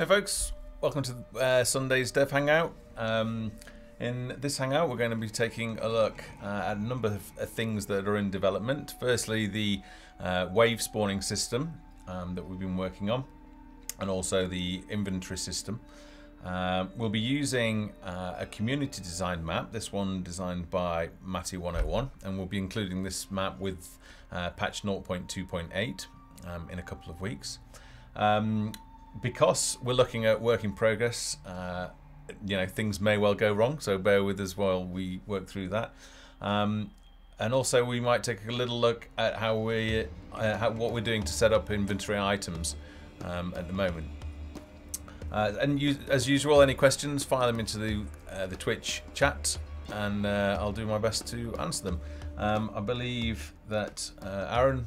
Hey folks, welcome to Sunday's Dev Hangout. In this hangout we're going to be taking a look at a number of things that are in development. Firstly, the wave spawning system that we've been working on, and also the inventory system. We'll be using a community design map, this one designed by Matty101, and we'll be including this map with patch 0.2.8 in a couple of weeks. Because we're looking at work in progress, you know, things may well go wrong, so bear with us while we work through that. And also we might take a little look at how what we're doing to set up inventory items at the moment. As usual, any questions, fire them into the Twitch chat, and I'll do my best to answer them. I believe that Aaron,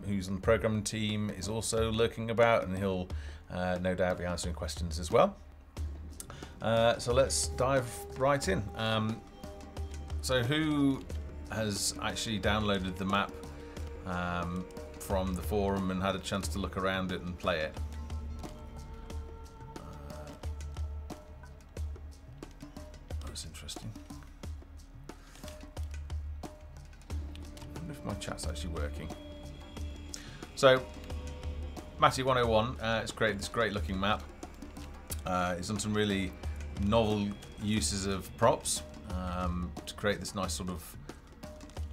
who's on the programming team, is also lurking about, and he'll no doubt be answering questions as well. So let's dive right in. So who has actually downloaded the map from the forum and had a chance to look around it and play it? That's interesting. I wonder if my chat's actually working. So Matty101 has created this great looking map. It's done some really novel uses of props to create this nice sort of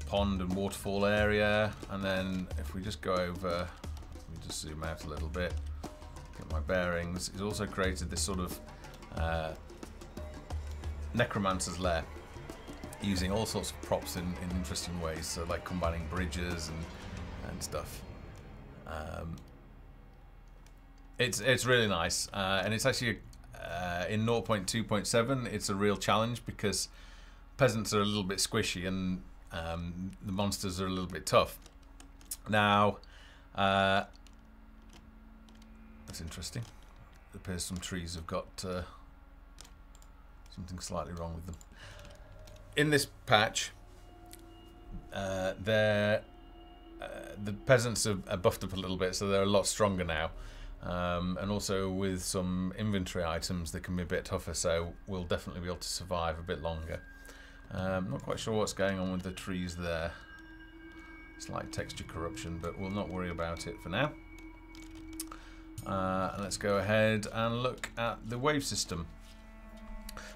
pond and waterfall area. And then if we just go over, let me just zoom out a little bit, get my bearings. It's also created this sort of necromancer's lair, using all sorts of props in interesting ways, so like combining bridges and stuff. It's really nice, and it's actually in 0.2.7 it's a real challenge because peasants are a little bit squishy and the monsters are a little bit tough. Now that's interesting. It appears some trees have got something slightly wrong with them. In this patch the peasants are buffed up a little bit, so they're a lot stronger now. And also with some inventory items that can be a bit tougher, so we'll definitely be able to survive a bit longer. Not quite sure what's going on with the trees there. Slight texture corruption, but we'll not worry about it for now. And let's go ahead and look at the wave system.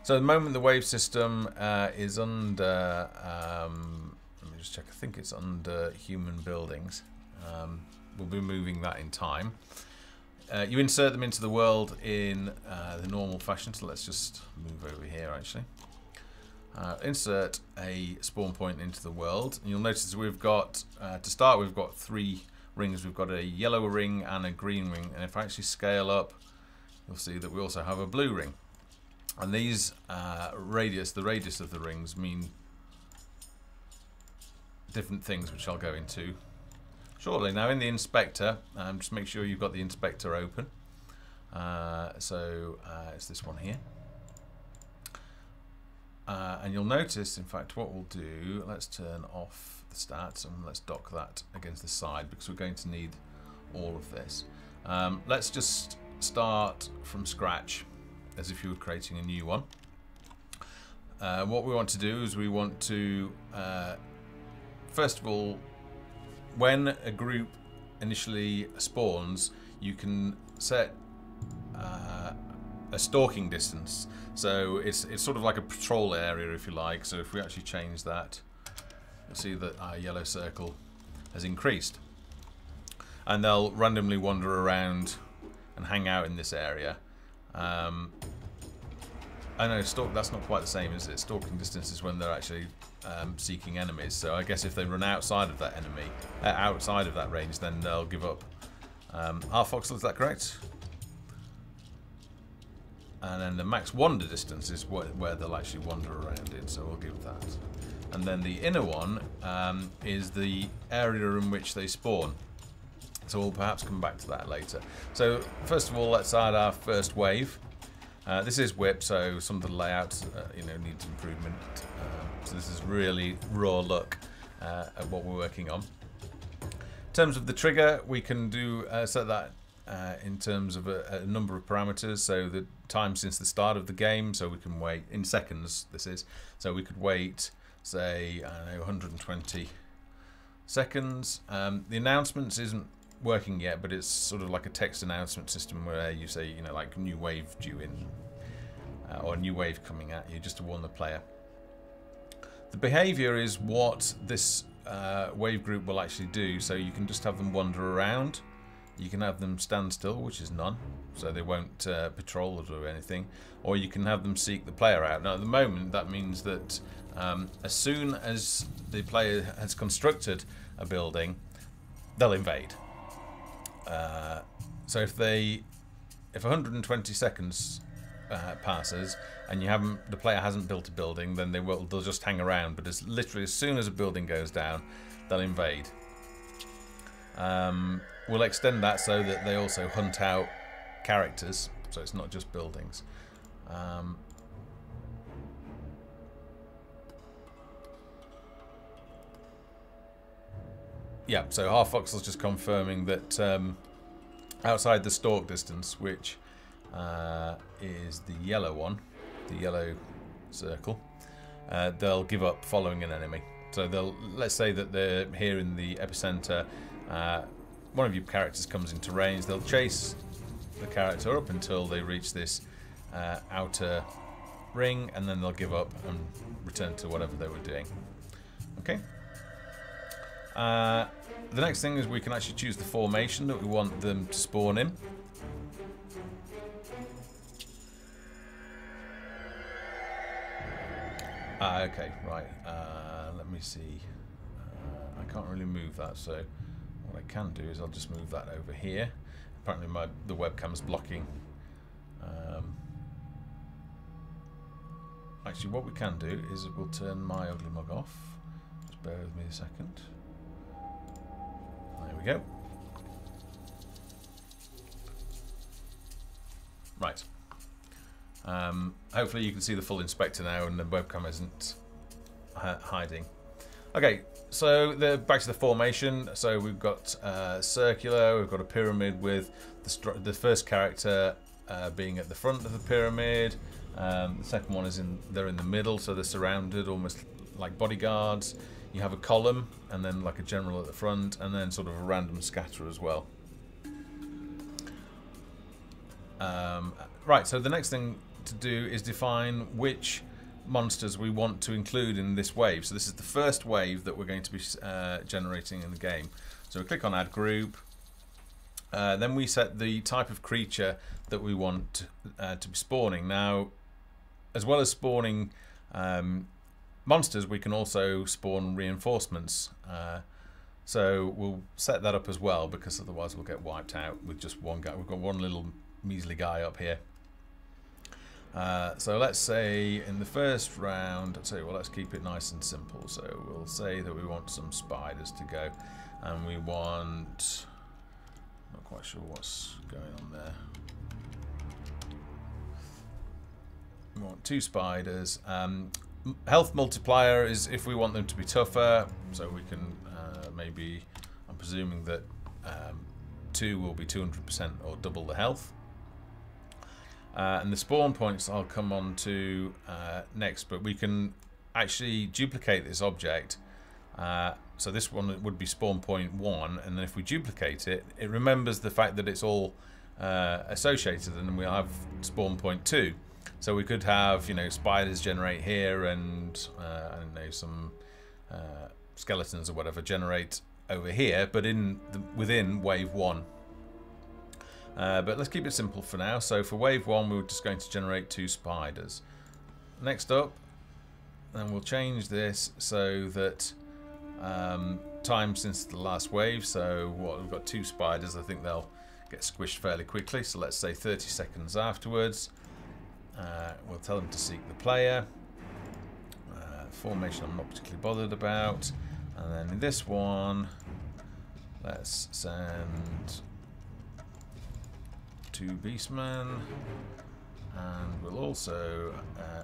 So at the moment the wave system is under, let me just check, I think it's under human buildings. We'll be moving that in time. You insert them into the world in the normal fashion, so let's just move over here actually. Insert a spawn point into the world, and you'll notice we've got, to start, we've got 3 rings. We've got a yellow ring and a green ring, and if I actually scale up, you'll see that we also have a blue ring. And these the radius of the rings mean different things, which I'll go into shortly. Now in the inspector, just make sure you've got the inspector open. It's this one here. And you'll notice, in fact, what we'll do, let's turn off the stats and let's dock that against the side because we're going to need all of this. Let's just start from scratch as if you were creating a new one. What we want to do is we want to, first of all, when a group initially spawns, you can set a stalking distance. So it's sort of like a patrol area, if you like. So if we actually change that, you'll see that our yellow circle has increased. And they'll randomly wander around and hang out in this area. I know that's not quite the same, is it? Stalking distance is when they're actually seeking enemies. So I guess if they run outside of that enemy, outside of that range, then they'll give up. Foxel, is that correct? And then the max wander distance is where they'll actually wander around in, so we'll give that. And then the inner one is the area in which they spawn. So we'll perhaps come back to that later. So first of all, let's add our first wave. This is whip, so some of the layouts needs improvement. So this is really raw look at what we're working on. In terms of the trigger, we can do set that in terms of a number of parameters. So the time since the start of the game, so we can wait in seconds. This is so we could wait, say, I don't know, 120 seconds. The announcements isn't working yet, but it's sort of like a text announcement system where you say, you know, like new wave due in, or a new wave coming at you, just to warn the player. The behavior is what this wave group will actually do. So you can just have them wander around. You can have them stand still, which is none, so they won't patrol or do anything. Or you can have them seek the player out. Now, at the moment, that means that as soon as the player has constructed a building, they'll invade. So if 120 seconds passes and the player hasn't built a building, then they'll just hang around. But literally as soon as a building goes down, they'll invade. We'll extend that so that they also hunt out characters, so it's not just buildings. Yeah, so Harfoxel's just confirming that outside the stalk distance, which is the yellow one, the yellow circle, they'll give up following an enemy. So let's say that they're here in the epicenter. One of your characters comes into range. They'll chase the character up until they reach this outer ring, and then they'll give up and return to whatever they were doing. Okay. The next thing is we can actually choose the formation that we want them to spawn in. Okay, right. Let me see. I can't really move that, so what I can do is I'll just move that over here. Apparently the webcam's blocking. Actually, what we can do is we'll turn my ugly mug off. Just bear with me a second. There we go. Right. Hopefully you can see the full inspector now and the webcam isn't hiding. Okay, so back to the formation. So we've got circular, we've got a pyramid with the first character being at the front of the pyramid. The second one they're in the middle, so they're surrounded almost like bodyguards. You have a column and then like a general at the front, and then sort of a random scatter as well. Right, so the next thing to do is define which monsters we want to include in this wave. So this is the first wave that we're going to be generating in the game. So we click on Add Group. Then we set the type of creature that we want to be spawning. Now, as well as spawning monsters, we can also spawn reinforcements. So we'll set that up as well, because otherwise we'll get wiped out with just one guy. We've got one little measly guy up here. So let's say in the first round, let's keep it nice and simple. So we'll say that we want some spiders to go, and we want, not quite sure what's going on there. We want 2 spiders. Health multiplier is if we want them to be tougher, so we can maybe, I'm presuming that 2 will be 200% or double the health. And the spawn points I'll come on to next, but we can actually duplicate this object. So this one would be spawn point 1, and then if we duplicate it, it remembers the fact that it's all associated, and then we'll have spawn point 2. So we could have, you know, spiders generate here, and I don't know, some skeletons or whatever generate over here, but within wave 1. But let's keep it simple for now. So for wave 1, we're just going to generate 2 spiders. Next up, then we'll change this so that time since the last wave. So we've got 2 spiders. I think they'll get squished fairly quickly. So let's say 30 seconds afterwards. We'll tell them to seek the player. Formation I'm not particularly bothered about. And then in this one, let's send 2 beastmen, and we'll also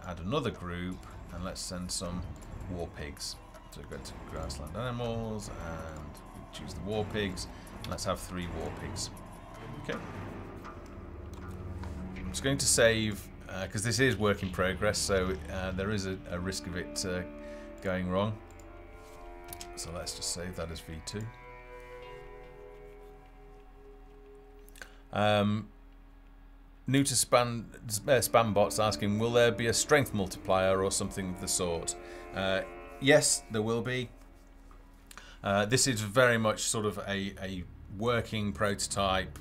add another group, and let's send some war pigs. So go to grassland animals and choose the war pigs, and let's have 3 war pigs. Okay. I'm just going to save, because this is work in progress, so there is a risk of it going wrong. So let's just save that as V2. New to spam bots asking, will there be a strength multiplier or something of the sort? Yes, there will be. This is very much sort of a working prototype,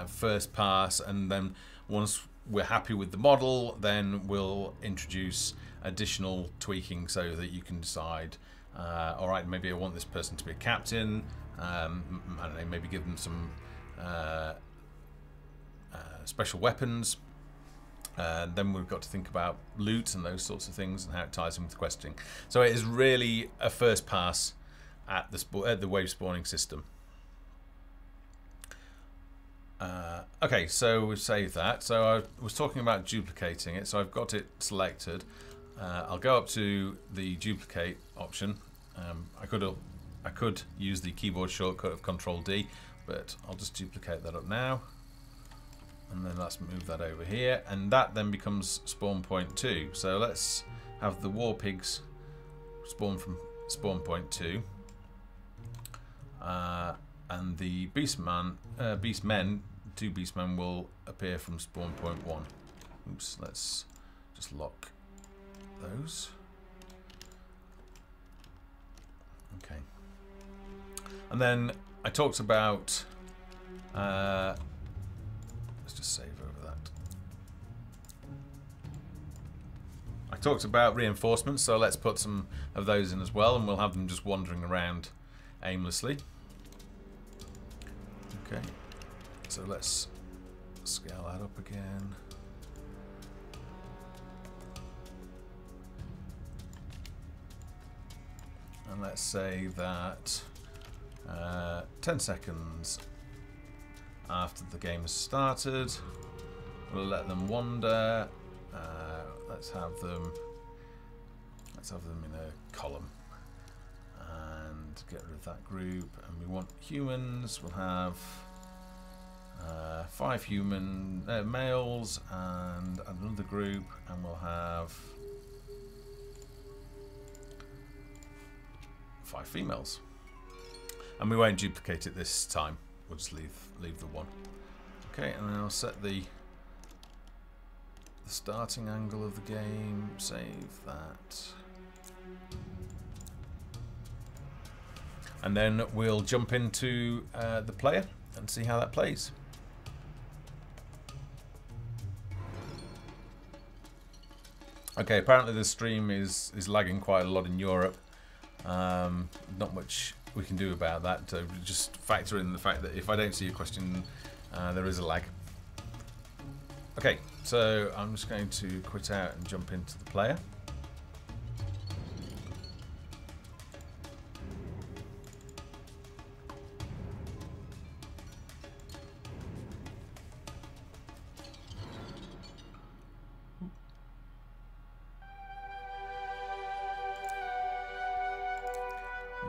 first pass, and then once we're happy with the model, then we'll introduce additional tweaking so that you can decide, all right, maybe I want this person to be a captain. I don't know, maybe give them some special weapons. Then we've got to think about loot and those sorts of things and how it ties in with questing. So it is really a first pass at the wave spawning system. Okay, so we've saved that. So I was talking about duplicating it, so I've got it selected. I'll go up to the duplicate option. I could use the keyboard shortcut of Control D, but I'll just duplicate that up now. And then let's move that over here, and that then becomes spawn point 2. So let's have the war pigs spawn from spawn point 2, and the beastmen, two beastmen will appear from spawn point 1. Oops, let's just lock those. Okay, and then I talked about. Let's just save over that. I talked about reinforcements, so let's put some of those in as well, and we'll have them just wandering around aimlessly. Okay, so let's scale that up again. And let's say that 10 seconds after the game has started, we'll let them wander. Let's have them in a column and get rid of that group. And we want humans. We'll have 5 human males and another group, and we'll have 5 females. And we won't duplicate it this time. We'll just leave the one. Okay, and then I'll set the starting angle of the game. Save that. And then we'll jump into the player and see how that plays. Okay, apparently the stream is lagging quite a lot in Europe. Not much we can do about that. Just factor in the fact that if I don't see a question, there is a lag. Okay, so I'm just going to quit out and jump into the player.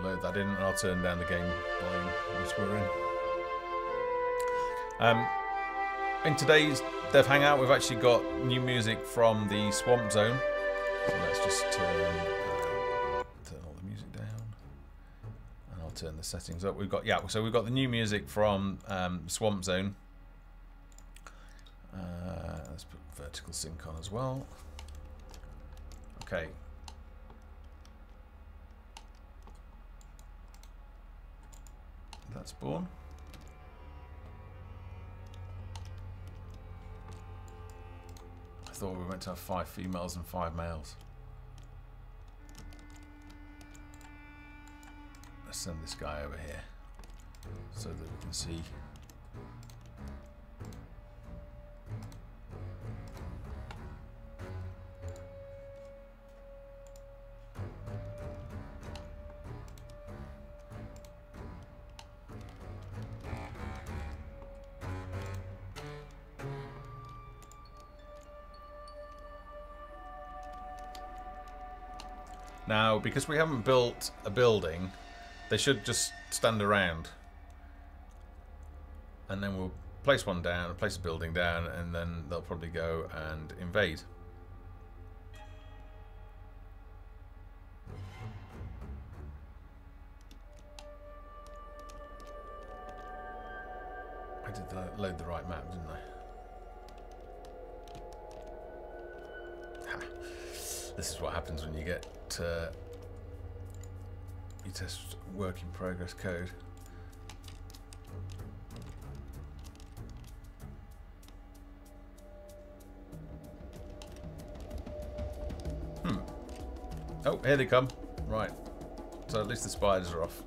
Load that in, and I'll turn down the game volume once we're in. In today's Dev Hangout, we've actually got new music from the Swamp Zone. So let's just turn all the music down, and I'll turn the settings up. We've got we've got the new music from Swamp Zone. Let's put vertical sync on as well. Okay. That's spawn. I thought we were meant to have 5 females and 5 males. Let's send this guy over here so that we can see. Now, because we haven't built a building, they should just stand around. And then we'll place one down, place a building down, and then they'll probably go and invade. I did load the right map, didn't I? Ha. This is what happens when you get you test work in progress code. Oh, here they come. Right. So at least the spiders are off.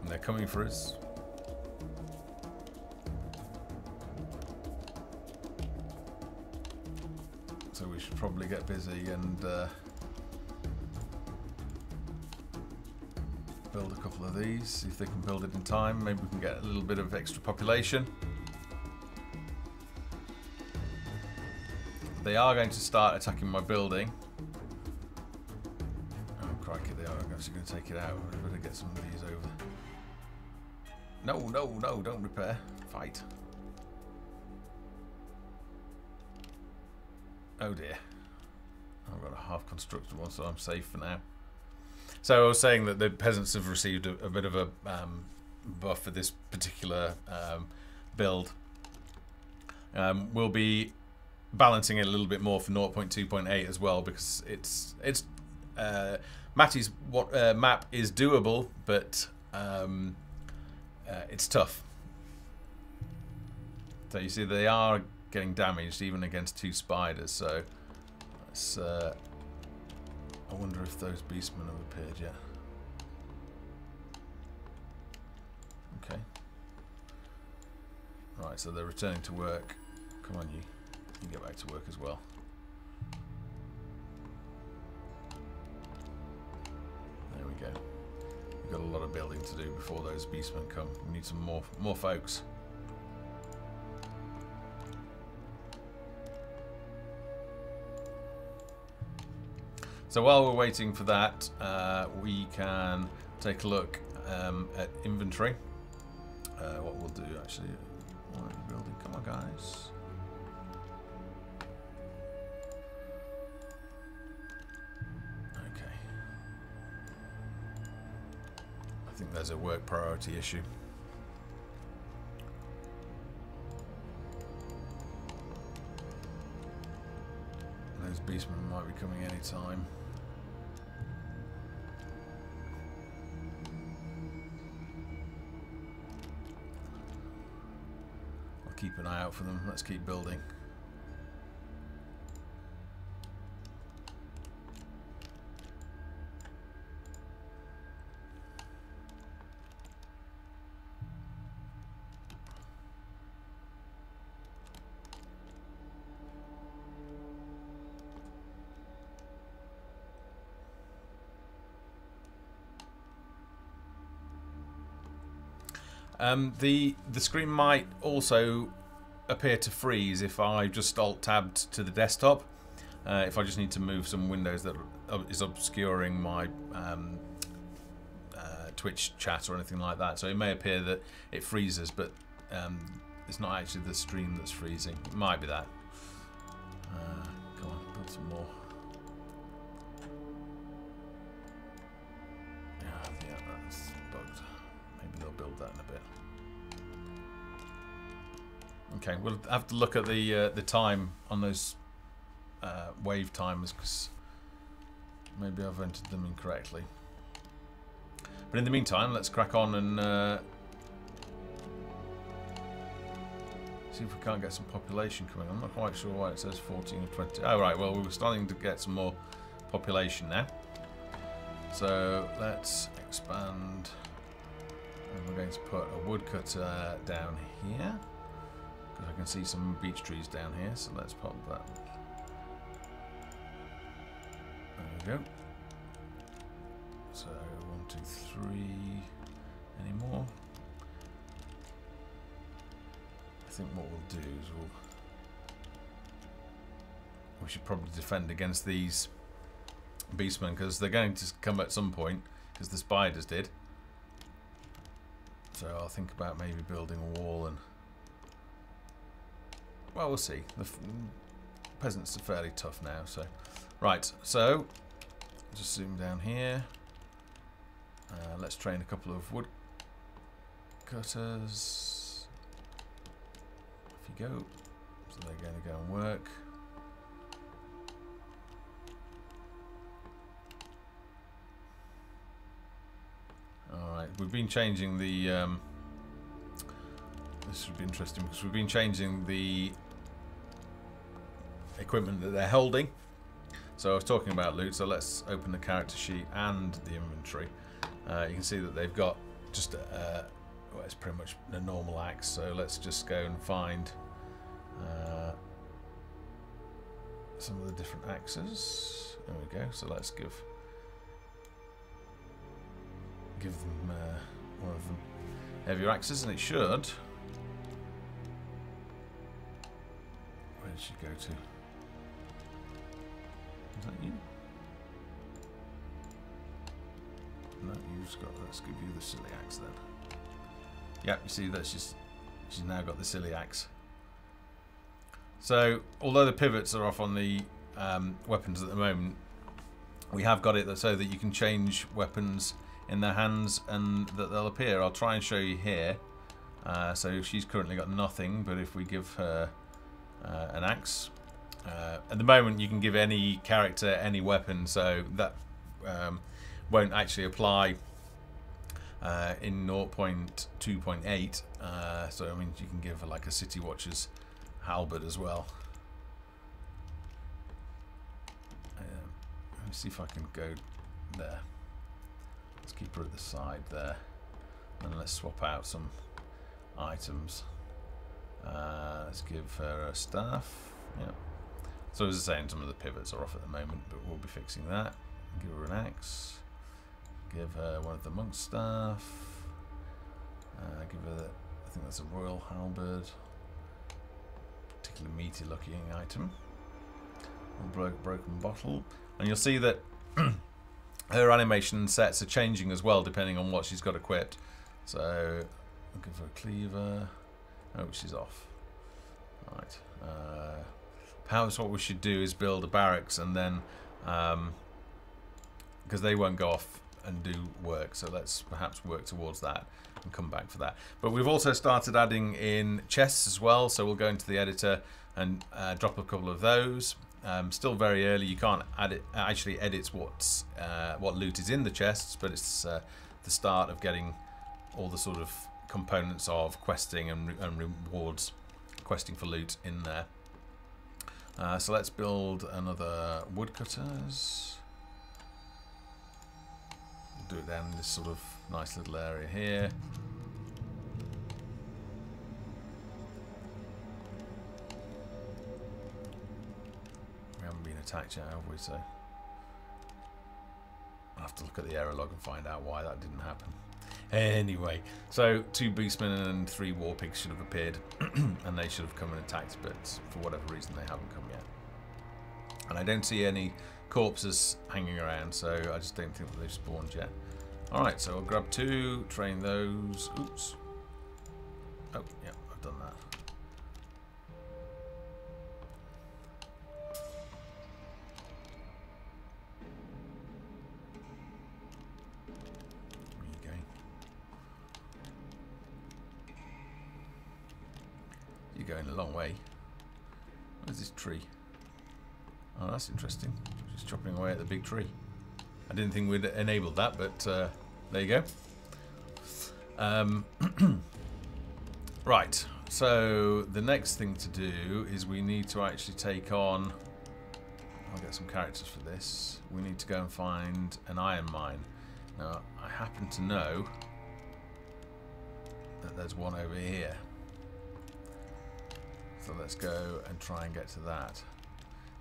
And they're coming for us. So we should probably get busy and build a couple of these. See if they can build it in time. Maybe we can get a little bit of extra population. They are going to start attacking my building. Oh, crikey, they are actually going to take it out. I better get some of these over. No, no, no, don't repair. Fight. Oh dear. I've got a half-constructed one, so I'm safe for now. So I was saying that the peasants have received a bit of a buff for this particular build. We'll be balancing it a little bit more for 0.2.8 as well, because Matty's map is doable, but it's tough. So you see they are getting damaged even against 2 spiders. So let's, I wonder if those beastmen have appeared yet. Okay. Right, so they're returning to work. Come on, you. You can get back to work as well. There we go. We've got a lot of building to do before those beastmen come. We need some more folks. So while we're waiting for that, we can take a look at inventory. What we'll do actually, why are you building? Come on, guys. I think there's a work priority issue. Those beastmen might be coming any time. I'll keep an eye out for them. Let's keep building. The screen might also appear to freeze if I just alt-tabbed to the desktop. If I just need to move some windows that is obscuring my Twitch chat or anything like that. So it may appear that it freezes, but it's not actually the stream that's freezing. It might be that. Come on, build some more. Yeah, that's bugged. Maybe they'll build that in a bit. Okay, we'll have to look at the time on those wave timers, because maybe I've entered them incorrectly. But in the meantime, let's crack on and see if we can't get some population coming. I'm not quite sure why it says 14 or 20. Oh, right, well, we were starting to get some more population now. So let's expand. And we're going to put a woodcutter down here, because I can see some beech trees down here. So let's pop that. There we go. So 1, 2, 3. Any more? I think what we'll do is we should probably defend against these beastmen, because they're going to come at some point, because the spiders did. So I'll think about maybe building a wall and... Well, we'll see. The peasants are fairly tough now, so... Right, so... Just zoom down here. Let's train a couple of wood cutters. Off you go. So they're going to go and work. Alright, we've been changing the... this should be interesting because we've been changing the equipment that they're holding. So I was talking about loot, so let's open the character sheet and the inventory. You can see that they've got just well, it's pretty much a normal axe, so let's just go and find some of the different axes. There we go. So let's give them one of them heavier axes, and it should. Where did she go to? Is that you? No, you've got. Let's give you the silly axe then. Yeah, you see that she's now got the silly axe. So although the pivots are off on the weapons at the moment, we have got it so that you can change weapons in their hands and that they'll appear. I'll try and show you here. So she's currently got nothing, but if we give her an axe, at the moment you can give any character any weapon, so that won't actually apply in 0.2.8. So I mean you can give her like a City Watcher's halberd as well. Let me see if I can go there. Let's keep her at the side there, and let's swap out some items. Let's give her a staff. Yeah. So as I was saying, some of the pivots are off at the moment, but we'll be fixing that. Give her an axe. Give her one of the monk's staff. Give her, I think that's a royal halberd. Particularly meaty looking item. A broken bottle. And you'll see that her animation sets are changing as well, depending on what she's got equipped. So I'll give her a cleaver. Oh, she's off. Right. Perhaps what we should do is build a barracks, and then because they won't go off and do work, so let's perhaps work towards that and come back for that. But we've also started adding in chests as well, so we'll go into the editor and drop a couple of those. Still very early, you can't actually edit what loot is in the chests, but it's the start of getting all the sort of components of questing and rewards, questing for loot in there. So let's build another woodcutters. Do it down in this sort of nice little area here. We haven't been attacked yet, have we? So I'll have to look at the error log and find out why that didn't happen. Anyway, so 2 beastmen and 3 war pigs should have appeared, and they should have come and attacked, but for whatever reason they haven't come yet. And I don't see any corpses hanging around, so I just don't think that they've spawned yet. Alright, so I'll grab 2, train those. Oops. Oh, yeah, I've done that. Where are you going? You're going a long way. Where's this tree? Oh, that's interesting. Just chopping away at the big tree. I didn't think we'd enabled that, but there you go. Right, so the next thing to do is we need to actually take on... I'll get some characters for this. We need to go and find an iron mine. Now, I happen to know that there's one over here. So let's go and try and get to that.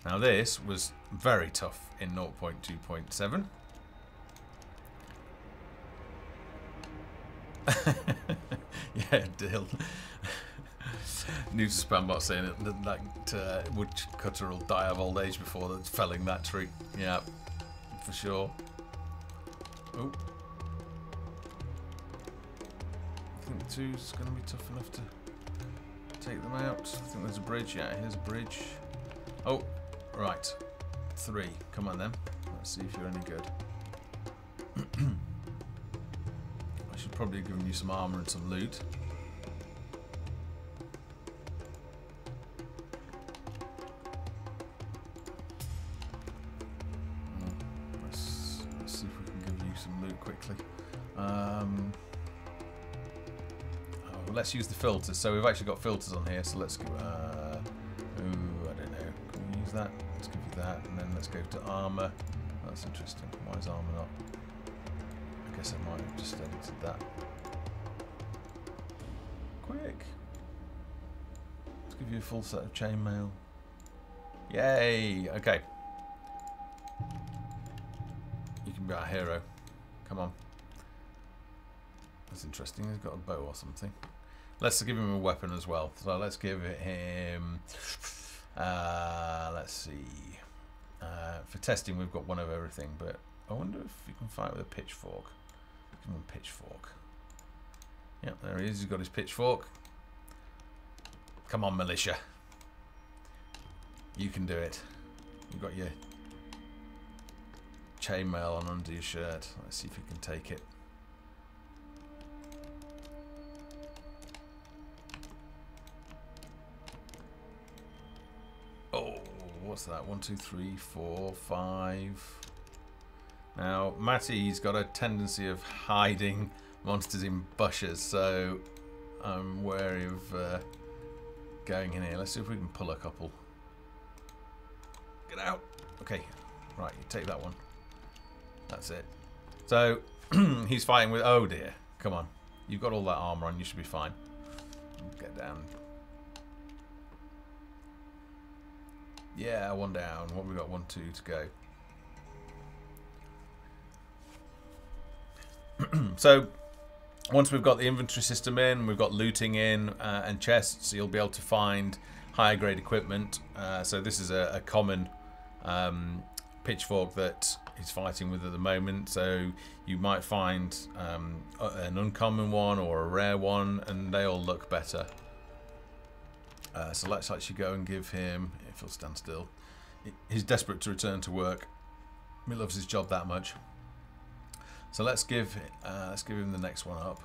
Now this was very tough in 0.2.7. Yeah, deal. New to Spambot saying that woodcutter will die of old age before felling that tree. Yeah, for sure. Oh, I think 2's going to be tough enough to take them out. I think there's a bridge. Yeah, here's a bridge. Oh, right. 3. Come on then. Let's see if you're any good. I should probably have given you some armour and some loot. Let's see if we can give you some loot quickly. Let's use the filters. So we've actually got filters on here. So let's go. I don't know. Can we use that? Let's give you that, and then let's go to armor. That's interesting. Why is armor not? I guess I might have just edited that. Quick. Let's give you a full set of chainmail. Yay! Okay. You can be our hero. Come on. That's interesting. He's got a bow or something. Let's give him a weapon as well. So let's give him... let's see. For testing, we've got one of everything, but I wonder if you can fight with a pitchfork. Give him a pitchfork. Yep, there he is. He's got his pitchfork. Come on, militia. You can do it. You've got your chainmail on under your shirt. Let's see if you can take it. Oh, what's that? 1, 2, 3, 4, 5. Now, Matty's got a tendency of hiding monsters in bushes, so I'm wary of going in here. Let's see if we can pull a couple. Get out! Okay, right, you take that one. That's it. So, he's fighting with... Oh dear, come on. You've got all that armour on, you should be fine. Get down. Yeah, 1 down. What have we got? 1, 2 to go. So, once we've got the inventory system in, we've got looting in and chests, you'll be able to find higher grade equipment. So this is a common pitchfork that he's fighting with at the moment. So you might find an uncommon one or a rare one, and they all look better. So let's actually go and give him, if he'll stand still, he's desperate to return to work. He loves his job that much. So let's give him the next one up.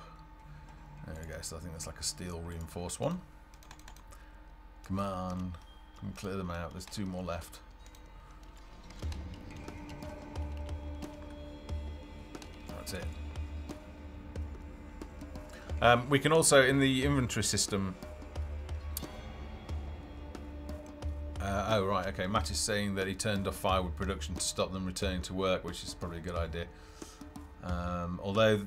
There we go. So I think that's like a steel reinforced one. Come on, can we clear them out? There's 2 more left. That's it. We can also, in the inventory system. Oh right, okay. Matt is saying that he turned off firewood production to stop them returning to work, which is probably a good idea. Although,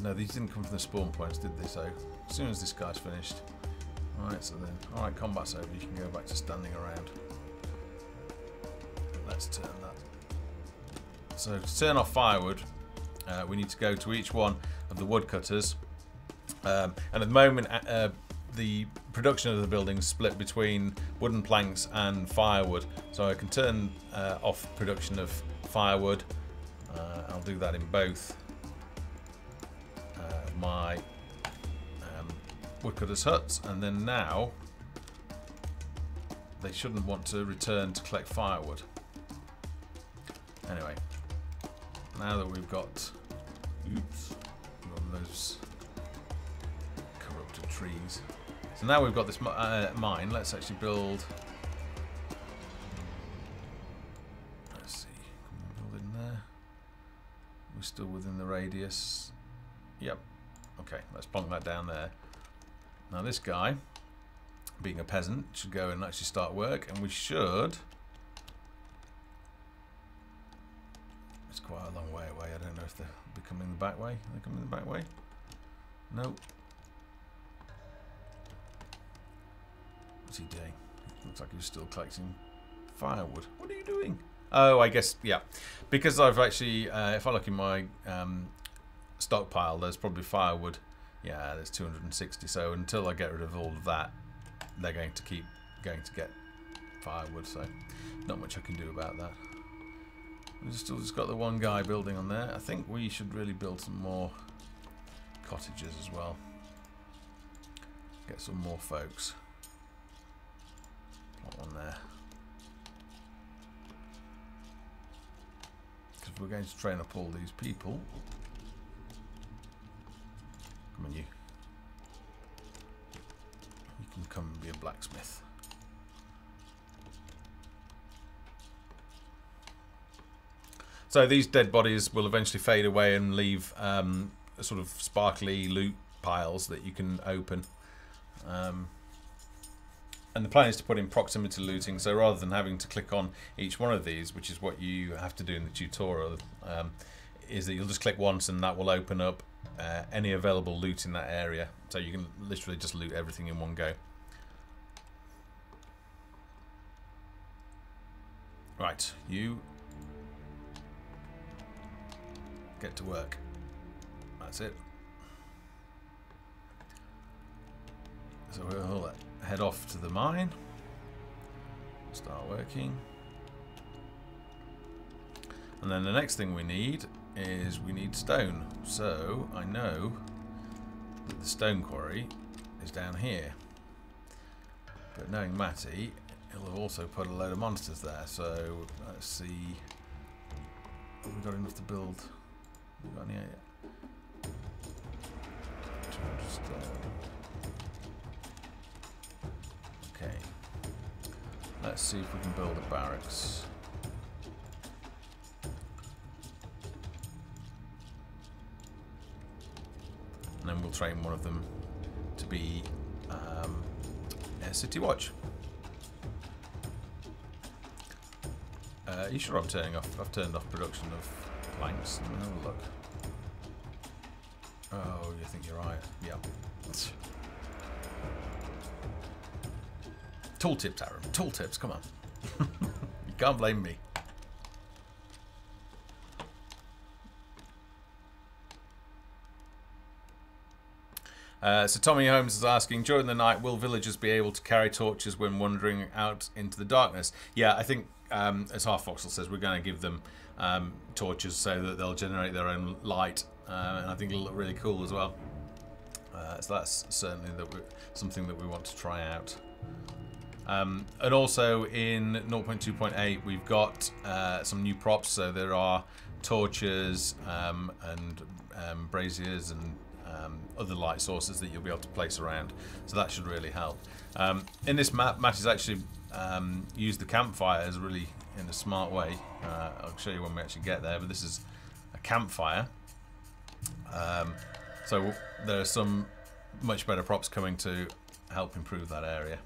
no, these didn't come from the spawn points, did they? So, as soon as this guy's finished. Alright, so then, alright, combat's over, you can go back to standing around. Let's turn that. So, to turn off firewood, we need to go to each one of the woodcutters. And at the moment, the production of the building is split between wooden planks and firewood. So I can turn off production of firewood. I'll do that in both my woodcutters' huts, and then now they shouldn't want to return to collect firewood. Anyway, now that we've got one of those corrupted trees, so now we've got this mine. Let's actually build. Let's see, can we build in there? We're still within the radius. Yep. Okay, let's plonk that down there. Now this guy, being a peasant, should go and actually start work, and we should... It's quite a long way away. I don't know if they're coming the back way. Are they coming the back way? No. What's he doing? Looks like he's still collecting firewood. What are you doing? Oh, I guess, yeah. Because I've actually, if I look in my stockpile, there's probably firewood. Yeah, there's 260. So until I get rid of all of that, they're going to keep going to get firewood. So not much I can do about that. We've still just got the one guy building on there. I think we should really build some more cottages as well. Get some more folks. Put one there. Because we're going to train up all these people. Come on, you. You can come and be a blacksmith. So these dead bodies will eventually fade away and leave sort of sparkly loot piles that you can open. And the plan is to put in proximity looting, so rather than having to click on each one of these, which is what you have to do in the tutorial, is that you'll just click once and that will open up any available loot in that area. So you can literally just loot everything in one go. Right, you get to work. That's it. So we'll head off to the mine. Start working. And then the next thing we need is we need stone. So I know that the stone quarry is down here. But knowing Matty, he'll have also put a load of monsters there. So let's see. Have we got enough to build? Have we got any yet? 200 stone. Okay. Let's see if we can build a barracks. And then we'll train one of them to be a city watch. You sure I'm turning off? I've turned off production of planks. Let me have a look. Oh, you think you're right? Yeah. Tooltips, Aaron. Tooltips, come on. You can't blame me. So Tommy Holmes is asking, during the night, will villagers be able to carry torches when wandering out into the darkness? Yeah, I think, as Half Foxel says, we're going to give them torches so that they'll generate their own light. And I think it'll look really cool as well. So that's certainly something that we want to try out. And also in 0.2.8 we've got some new props, so there are torches and braziers and other light sources that you'll be able to place around, so that should really help. In this map, Matt has actually used the campfires really in a smart way. I'll show you when we actually get there, but this is a campfire. So there are some much better props coming to help improve that area.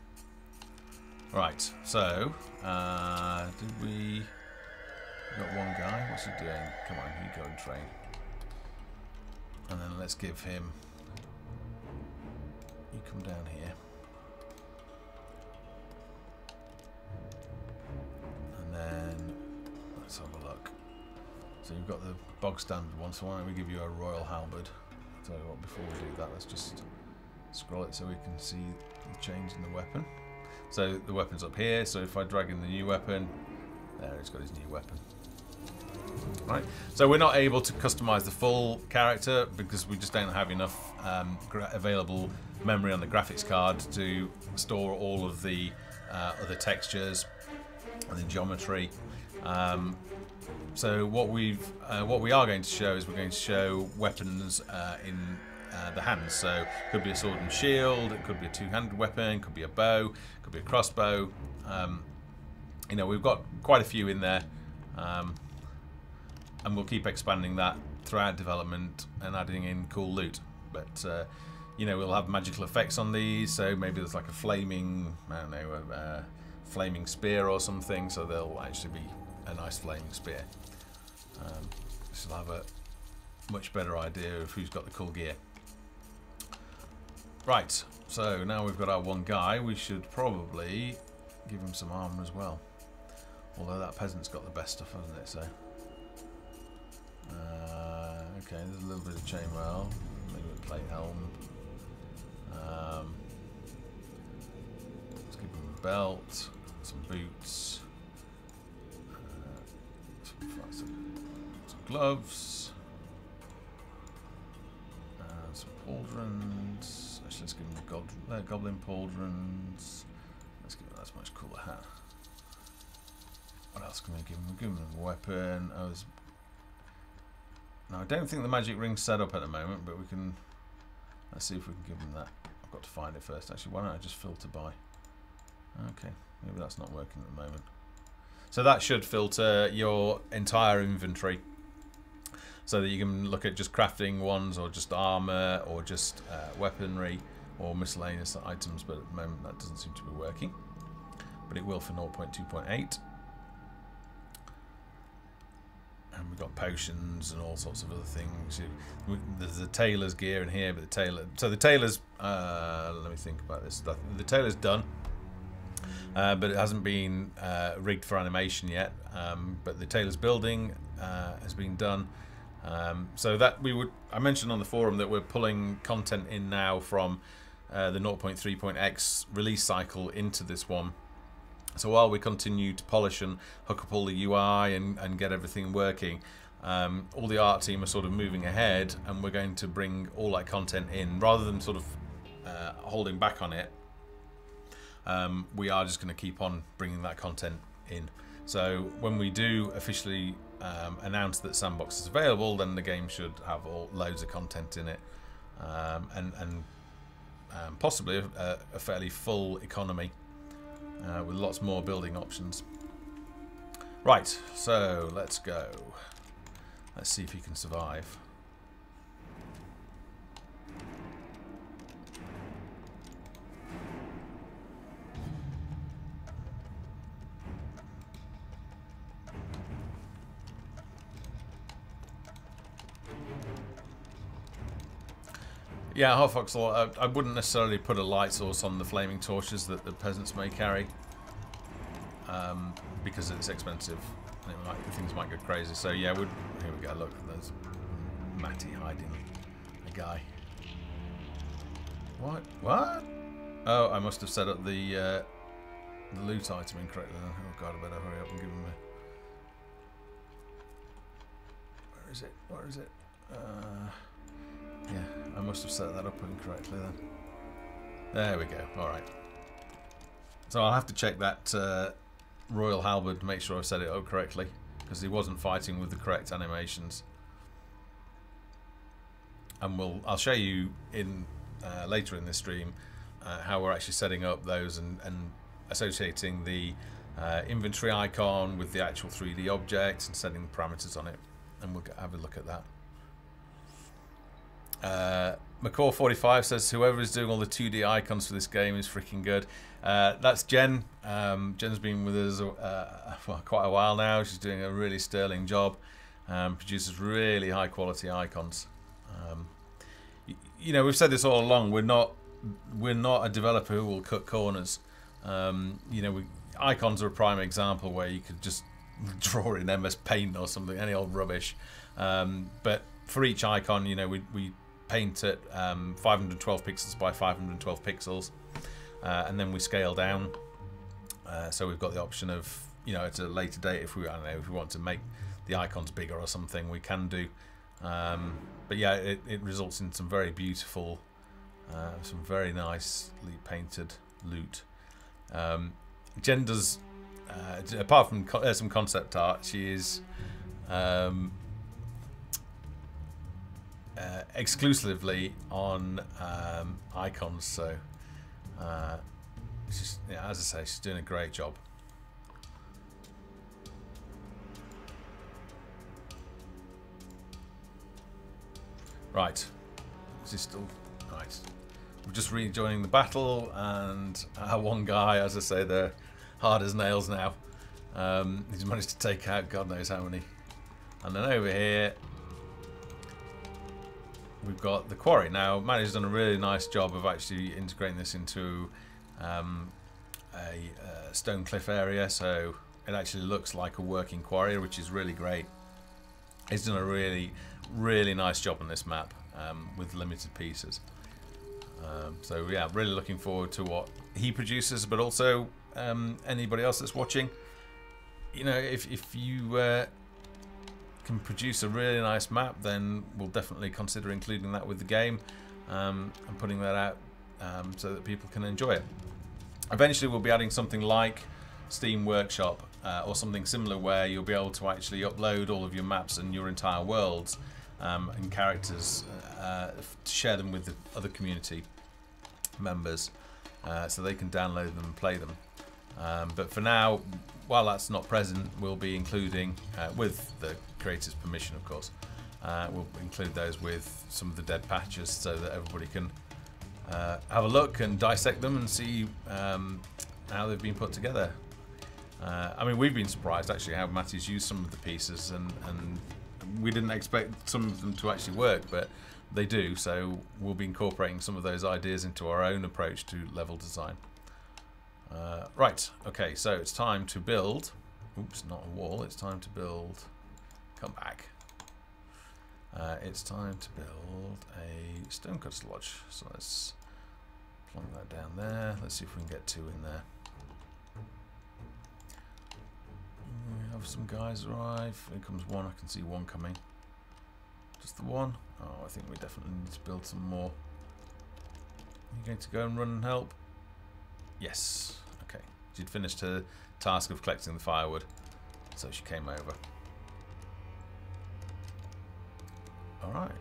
Right, so did we got one guy? What's he doing? Come on, you go and train. And then let's give him. You come down here. And then let's have a look. So you've got the bog standard one, so why don't we give you a royal halberd? So what, before we do that, let's just scroll it so we can see the change in the weapon. So the weapon's up here, so if I drag in the new weapon, there, he's got his new weapon. Right, so we're not able to customize the full character because we just don't have enough available memory on the graphics card to store all of the other textures and the geometry. So what we are going to show is we're going to show weapons in the hands. So it could be a sword and shield, it could be a two-handed weapon, it could be a bow, it could be a crossbow. You know, we've got quite a few in there. And we'll keep expanding that throughout development and adding in cool loot. But, you know, we'll have magical effects on these, so maybe there's like a flaming, I don't know, flaming spear or something, so there'll actually be a nice flaming spear. This will have a much better idea of who's got the cool gear. Right, so now we've got our one guy, we should probably give him some armour as well. Although that peasant's got the best stuff, hasn't it, so... okay, there's a little bit of chainmail, maybe a plate helm. Let's give him a belt, some boots, some gloves, some pauldrons. Actually, let's give them the goblin pauldrons. Let's give them that's much cooler hat. What else can we give them? We'll give them a weapon. Now, I don't think the magic ring's set up at the moment, but we can. Let's see if we can give them that. I've got to find it first. Actually, why don't I just filter by? Okay, maybe that's not working at the moment. So that should filter your entire inventory, so that you can look at just crafting ones, or just armor, or just weaponry, or miscellaneous items. But at the moment, that doesn't seem to be working. But it will for 0.2.8. And we've got potions and all sorts of other things. There's the tailor's gear in here, but the tailor's. Let me think about this. The tailor's done, but it hasn't been rigged for animation yet. But the tailor's building has been done. So that I mentioned on the forum that we're pulling content in now from the 0.3.x release cycle into this one. So while we continue to polish and hook up all the UI and get everything working, all the art team are sort of moving ahead, and we're going to bring all that content in rather than sort of holding back on it. We are just going to keep on bringing that content in. So when we do officially announce that Sandbox is available, then the game should have loads of content in it, and possibly a fairly full economy. With lots more building options. Right, so let's go. Let's see if he can survive. Yeah, half Foxhole, I wouldn't necessarily put a light source on the flaming torches that the peasants may carry, because it's expensive. Things might go crazy. So yeah, here we go. Look, there's Matty hiding a guy. What? What? Oh, I must have set up the loot item incorrectly. Oh god, I better hurry up and give him a. Where is it? Where is it? Yeah, I must have set that up incorrectly then. There we go. Alright. So I'll have to check that Royal Halberd to make sure I've set it up correctly, because he wasn't fighting with the correct animations. And I'll show you in later in this stream how we're actually setting up those and associating the inventory icon with the actual 3D object and setting the parameters on it. And we'll have a look at that. McCaw45 says whoever is doing all the 2D icons for this game is freaking good. That's Jen. Jen's been with us for quite a while now. She's doing a really sterling job. Produces really high quality icons. You know, we've said this all along. We're not a developer who will cut corners. You know, icons are a prime example where you could just draw in MS Paint or something, any old rubbish. But for each icon, you know, we paint at 512 pixels by 512 pixels, and then we scale down. So we've got the option of, you know, at a later date, if we want to make the icons bigger or something, we can do. But yeah, it results in some very beautiful, some very nicely painted loot. Jen does, apart from some concept art, she is exclusively on icons, so she's, yeah, as I say, she's doing a great job. Right, is he still right? We're just rejoining the battle, and one guy, as I say, they're hard as nails now. He's managed to take out God knows how many. And then over here we've got the quarry. Now, Matty's done a really nice job of actually integrating this into a stone cliff area, so it actually looks like a working quarry, which is really great. He's done a really nice job on this map with limited pieces. So yeah, really looking forward to what he produces, but also anybody else that's watching. You know, if you can produce a really nice map, then we'll definitely consider including that with the game. and putting that out so that people can enjoy it. Eventually we'll be adding something like Steam Workshop or something similar, where you'll be able to actually upload all of your maps and your entire worlds and characters to share them with the other community members so they can download them and play them. But for now, while that's not present, we'll be including, with the creators' permission of course, we'll include those with some of the dead patches so that everybody can have a look and dissect them and see how they've been put together. I mean, we've been surprised actually how Matty's used some of the pieces, and we didn't expect some of them to actually work, but they do, so we'll be incorporating some of those ideas into our own approach to level design. Right, okay, so it's time to build, oops, not a wall, it's time to build, come back. It's time to build a stonecutter lodge, so let's plonk that down there. Let's see if we can get 2 in there. We have some guys arrive. Here comes 1. I can see 1 coming. Just the 1. Oh, I think we definitely need to build some more. Are you going to go and run and help? Yes. Okay. She'd finished her task of collecting the firewood, so she came over. Alright.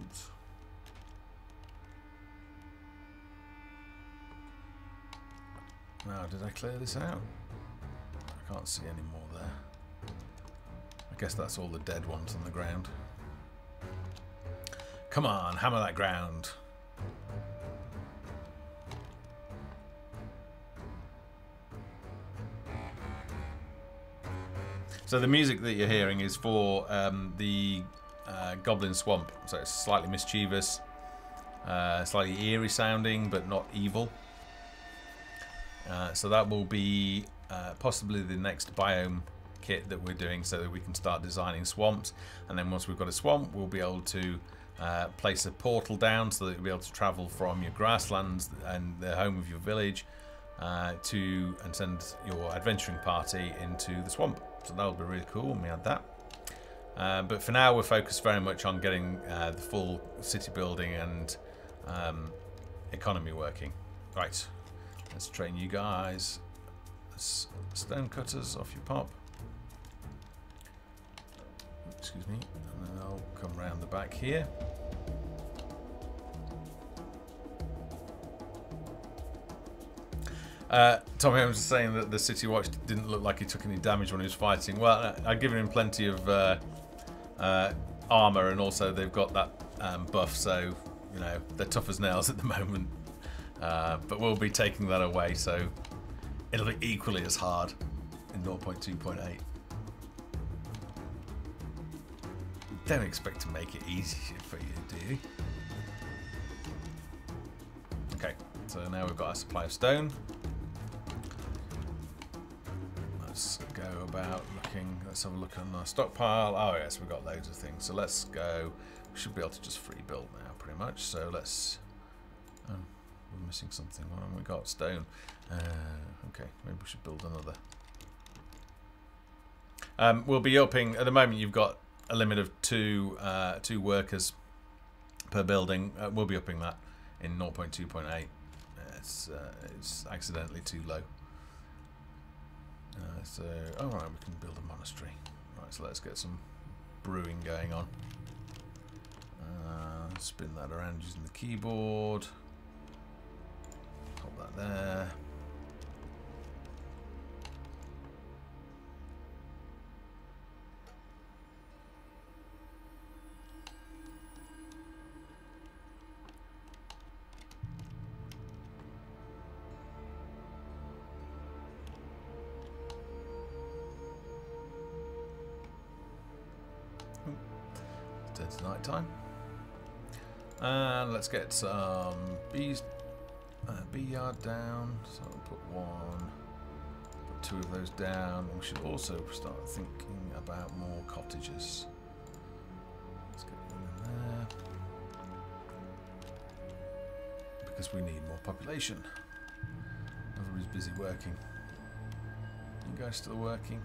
Oops. Now, did I clear this out? I can't see any more there. I guess that's all the dead ones on the ground. Come on, hammer that ground. So the music that you're hearing is for the Goblin Swamp. So it's slightly mischievous, slightly eerie sounding, but not evil. So that will be possibly the next biome kit that we're doing, so that we can start designing swamps. And then once we've got a swamp, we'll be able to place a portal down so that you'll be able to travel from your grasslands and the home of your village and send your adventuring party into the swamp. So that'll be really cool when we add that. But for now, we're focused very much on getting the full city building and economy working. Right, let's train you guys. Stone cutters, off you pop. Excuse me, and then I'll come round the back here. Tommy, I was just saying that the City Watch didn't look like he took any damage when he was fighting. Well, I'd given him plenty of armor, and also they've got that buff, so you know they're tough as nails at the moment. But we'll be taking that away, so it'll be equally as hard in 0.2.8. Don't expect to make it easy for you, do you? Okay, so now we've got our supply of stone. Let's go about looking. Let's have a look on our stockpile. Oh yes, we've got loads of things. So let's go. We should be able to just free build now, pretty much. So let's. Oh, we're missing something. What have we got? Stone. Okay, maybe we should build another. We'll be upping. At the moment, you've got a limit of two workers per building. We'll be upping that in 0.2.8. It's accidentally too low. So, alright, we can build a monastery. Right, so let's get some brewing going on. Spin that around using the keyboard. Pop that there. It's night time, and let's get some bee yard down. So I'll put 1, put 2 of those down. We should also start thinking about more cottages. Let's get them in there because we need more population. Everybody's busy working. You guys still working?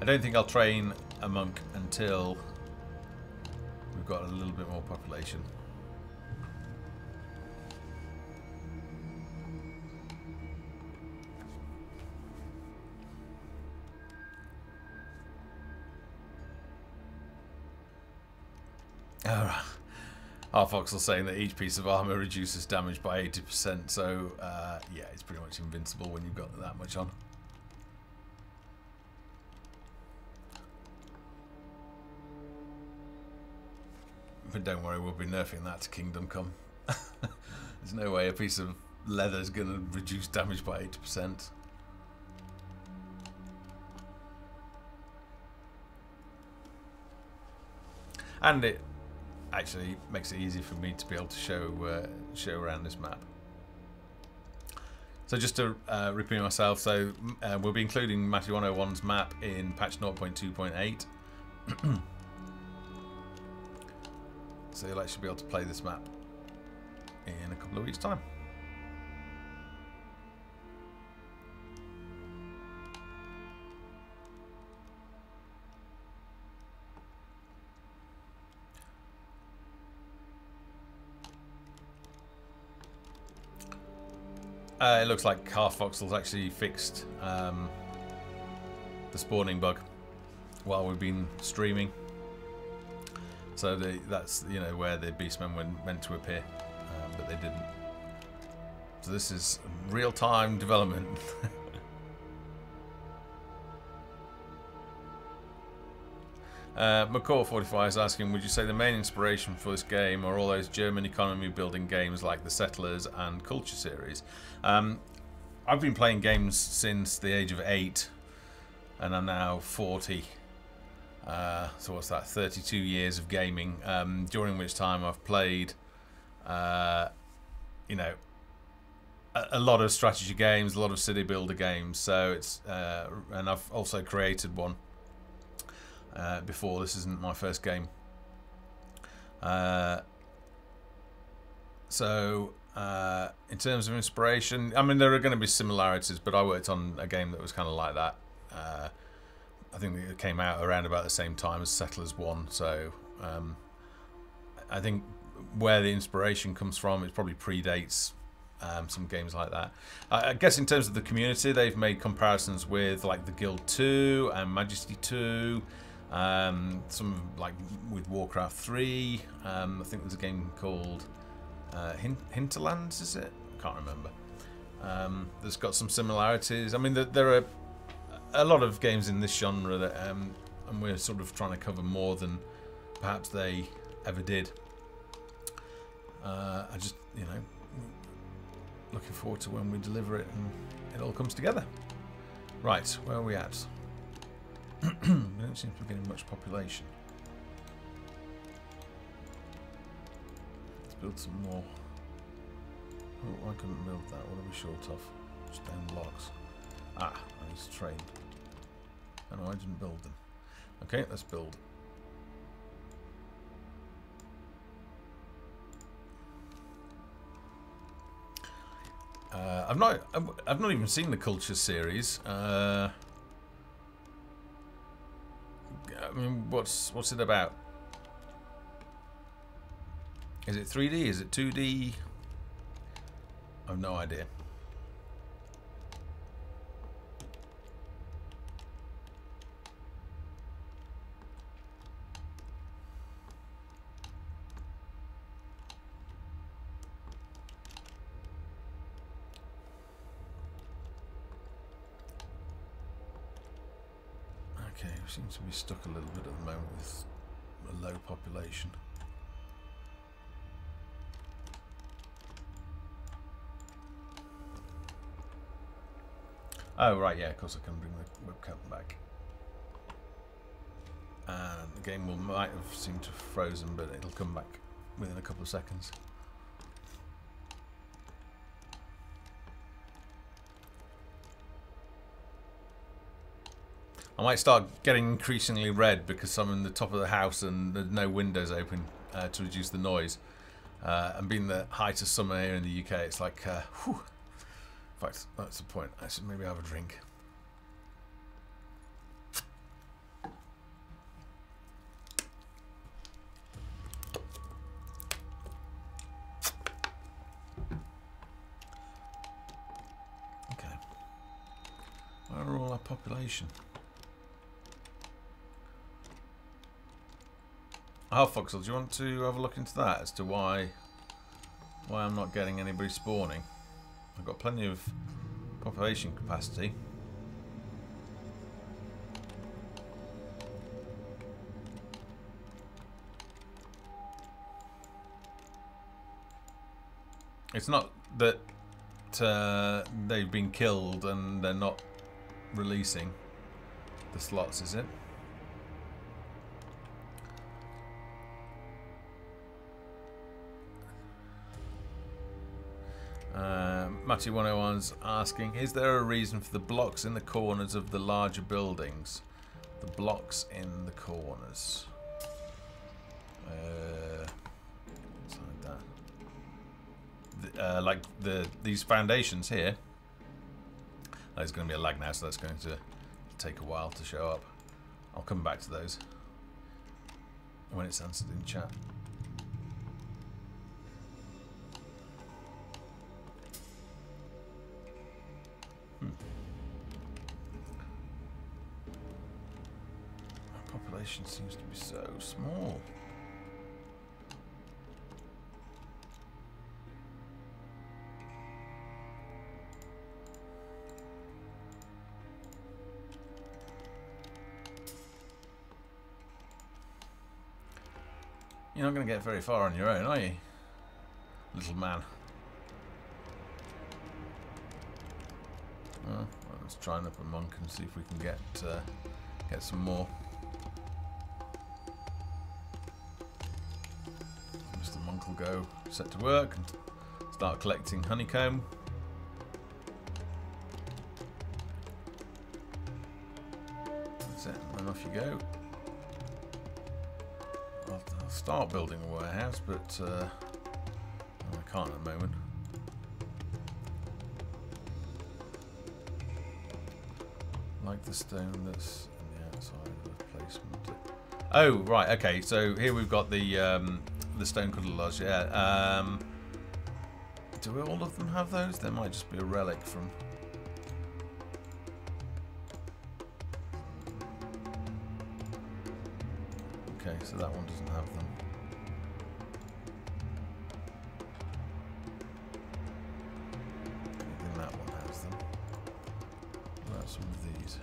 I don't think I'll train a monk until we've got a little bit more population. Foxel saying that each piece of armor reduces damage by 80%, so yeah, it's pretty much invincible when you've got that much on. But don't worry, we'll be nerfing that to Kingdom Come. There's no way a piece of leather is going to reduce damage by 80%. And it actually makes it easy for me to be able to show around this map. So just to repeat myself, so we'll be including Matthew 101's map in patch 0.2.8. So you'll actually be able to play this map in a couple of weeks' time. It looks like Foxel's actually fixed the spawning bug while we've been streaming. So that's, you know, where the beastmen were meant to appear, but they didn't. So this is real-time development. McCaw45 is asking, would you say the main inspiration for this game are all those German economy building games like the Settlers and Culture series? I've been playing games since the age of 8 and I'm now 40. So what's that, 32 years of gaming, during which time I've played you know, a lot of strategy games, a lot of city builder games. So it's and I've also created one before. This isn't my first game. So in terms of inspiration, I mean, there are going to be similarities, but I worked on a game that was kind of like that. I think it came out around about the same time as Settlers 1, so I think where the inspiration comes from, it probably predates some games like that. I guess in terms of the community, they've made comparisons with like the Guild 2 and Majesty 2, some like with Warcraft 3. I think there's a game called Hinterlands, is it? I can't remember. There's got some similarities. I mean, there are a lot of games in this genre that, and we're sort of trying to cover more than perhaps they ever did. I just, you know, looking forward to when we deliver it and it all comes together. Right, where are we at? We don't seem to be getting much population. Let's build some more. Oh, I couldn't build that. What are we short of? Stone blocks. Ah, I need to train. Oh no, I didn't build them. Okay, let's build. I've not even seen the Culture series. I mean, what's it about? Is it 3D? Is it 2D? I've no idea. Okay, we seem to be stuck a little bit at the moment with a low population. Oh, right, yeah, of course I can bring the webcam back. And the game might have seemed to have frozen, but it'll come back within a couple of seconds. I might start getting increasingly red because I'm in the top of the house and there's no windows open to reduce the noise. And being the height of summer here in the UK, it's like, whew. In fact, that's the point. I should maybe have a drink. population. Oh, Foxel, do you want to have a look into that as to why I'm not getting anybody spawning? I've got plenty of population capacity. It's not that they've been killed and they're not releasing the slots, is it? Matty 101's asking, is there a reason for the blocks in the corners of the larger buildings? The blocks in the corners. Inside that. Like these foundations here. There's going to be a lag now, so that's going to take a while to show up. I'll come back to those when it's answered in chat. My population seems to be so small. You're not going to get very far on your own, are you, little man? Well, let's try and up a monk and see if we can get some more. Mr. Monk will go set to work and start collecting honeycomb. That's it, and off you go. I'll start building a warehouse, but I can't at the moment. Like the stone that's on the outside of the placement. Oh, right, okay. So here we've got the stone cuddle lodge. Yeah. Do all of them have those? There might just be a relic from. Okay, so that one doesn't have them. Then that one has them. What about some of these?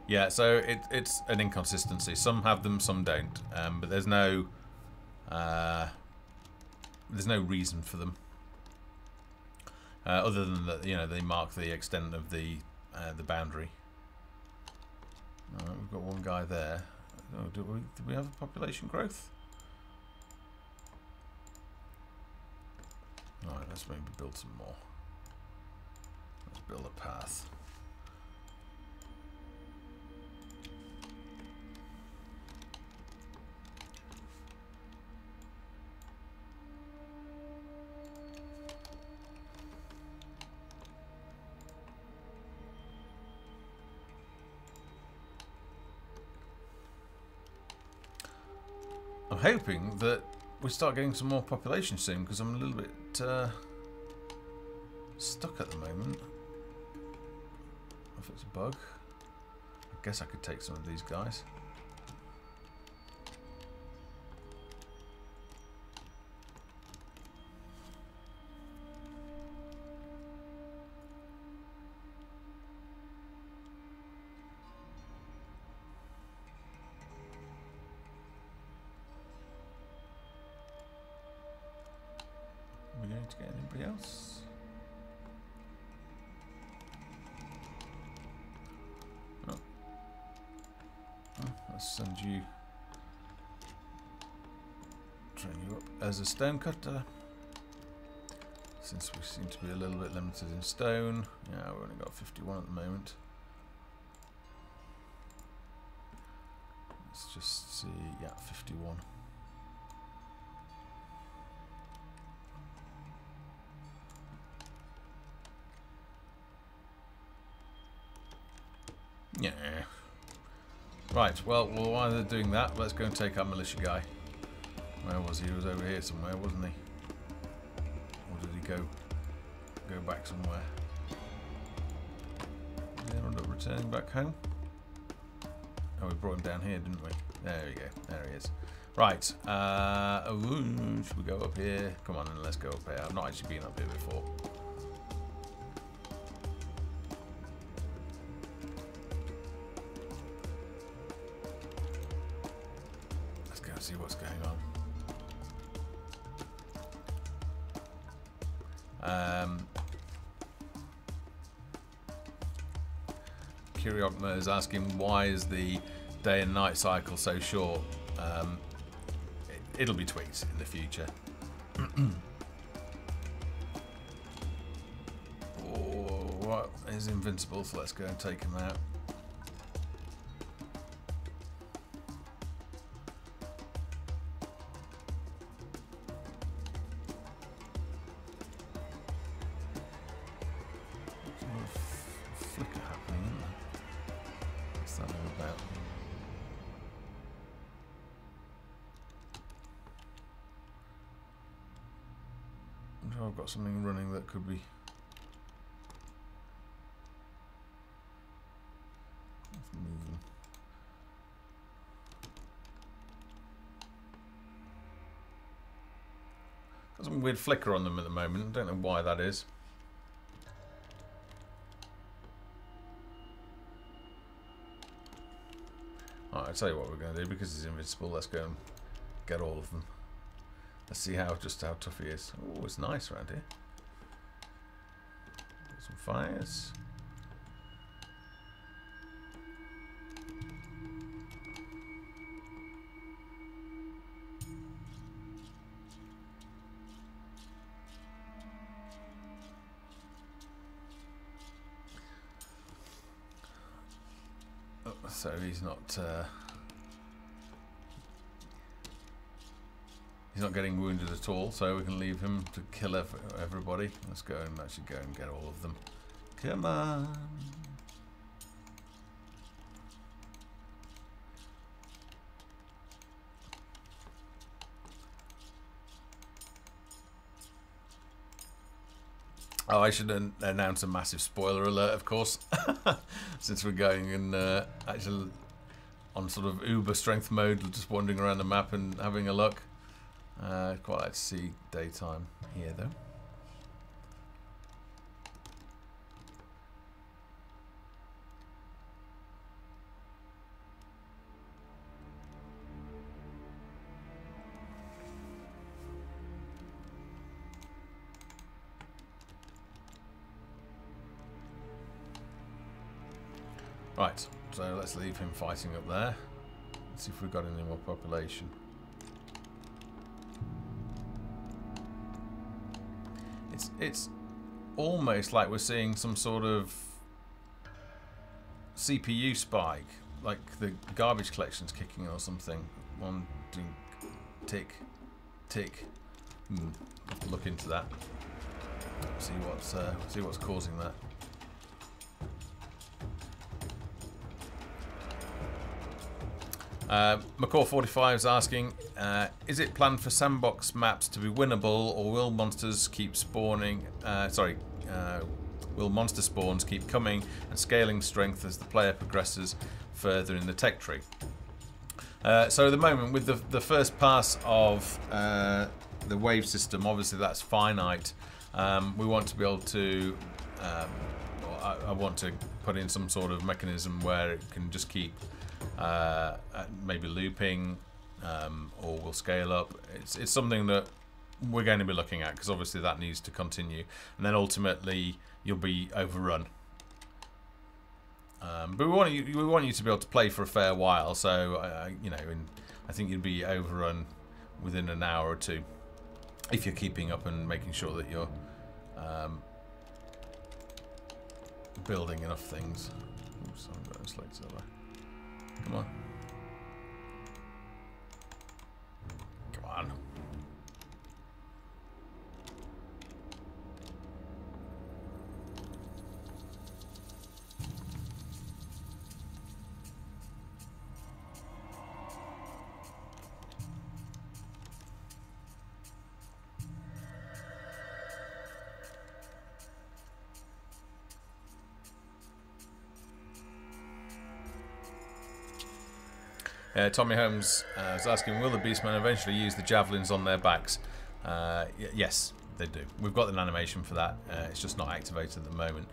Yeah, so it's an inconsistency. Some have them, some don't. But there's no reason for them, other than that, you know, they mark the extent of the boundary. We've got one guy there. Oh, did we have a population growth? Alright, let's maybe build some more. Let's build a path. I'm hoping that we start getting some more population soon, because I'm a little bit stuck at the moment. If it's a bug, I guess I could take some of these guys. Are we going to get anybody else? Oh. Let's send you, train you up as a stone cutter, since we seem to be a little bit limited in stone. Yeah, we've only got 51 at the moment. Let's just see, yeah, 51. Yeah. Right, well, while they're doing that, let's go and take our militia guy. Where was he? He was over here somewhere, wasn't he? Or did he go? go back somewhere. Did he end up returning back home? Oh, we brought him down here, didn't we? There we go. There he is. Right. Should we go up here? Come on, and let's go up here. I've not actually been up here before. Let's go and see what's going on. Kyriogma is asking why is the day and night cycle so short. It'll be tweaked in the future. Oh, what is invincible? So let's go and take him out. Flicker happening, isn't there? What's that all about? I'm sure I've got something running that could be. Let's move them. Got some weird flicker on them at the moment. I don't know why that is. Alright, I'll tell you what we're going to do, because he's invincible. Let's go and get all of them. Let's see just how tough he is. Oh, it's nice around here. Got some fires. Oh, so he's not. He's not getting wounded at all, so we can leave him to kill everybody. Let's go and actually go and get all of them. Come on. Oh, I should announce a massive spoiler alert, of course, since we're going in actually on sort of uber strength mode, just wandering around the map and having a look. I'd quite like to see daytime here, though. Right, so let's leave him fighting up there. Let's see if we've got any more population. It's almost like we're seeing some sort of CPU spike, like the garbage collection's kicking or something. One, two, tick, tick. Have to look into that. See what's causing that. McCaw45 is asking, is it planned for sandbox maps to be winnable, or will monsters keep spawning? Will monster spawns keep coming and scaling strength as the player progresses further in the tech tree? So at the moment, with the first pass of the wave system, obviously that's finite. We want to be able to. I want to put in some sort of mechanism where it can just keep. Maybe looping, or we'll scale up. It's something that we're going to be looking at, because obviously that needs to continue, and then ultimately you'll be overrun. But we want you to be able to play for a fair while. So you know, I think you'd be overrun within an hour or two if you're keeping up and making sure that you're building enough things. Oops, I've got a select server. Come on. Come on. Tommy Holmes was asking, will the Beastmen eventually use the javelins on their backs? Yes, they do. We've got an animation for that. It's just not activated at the moment.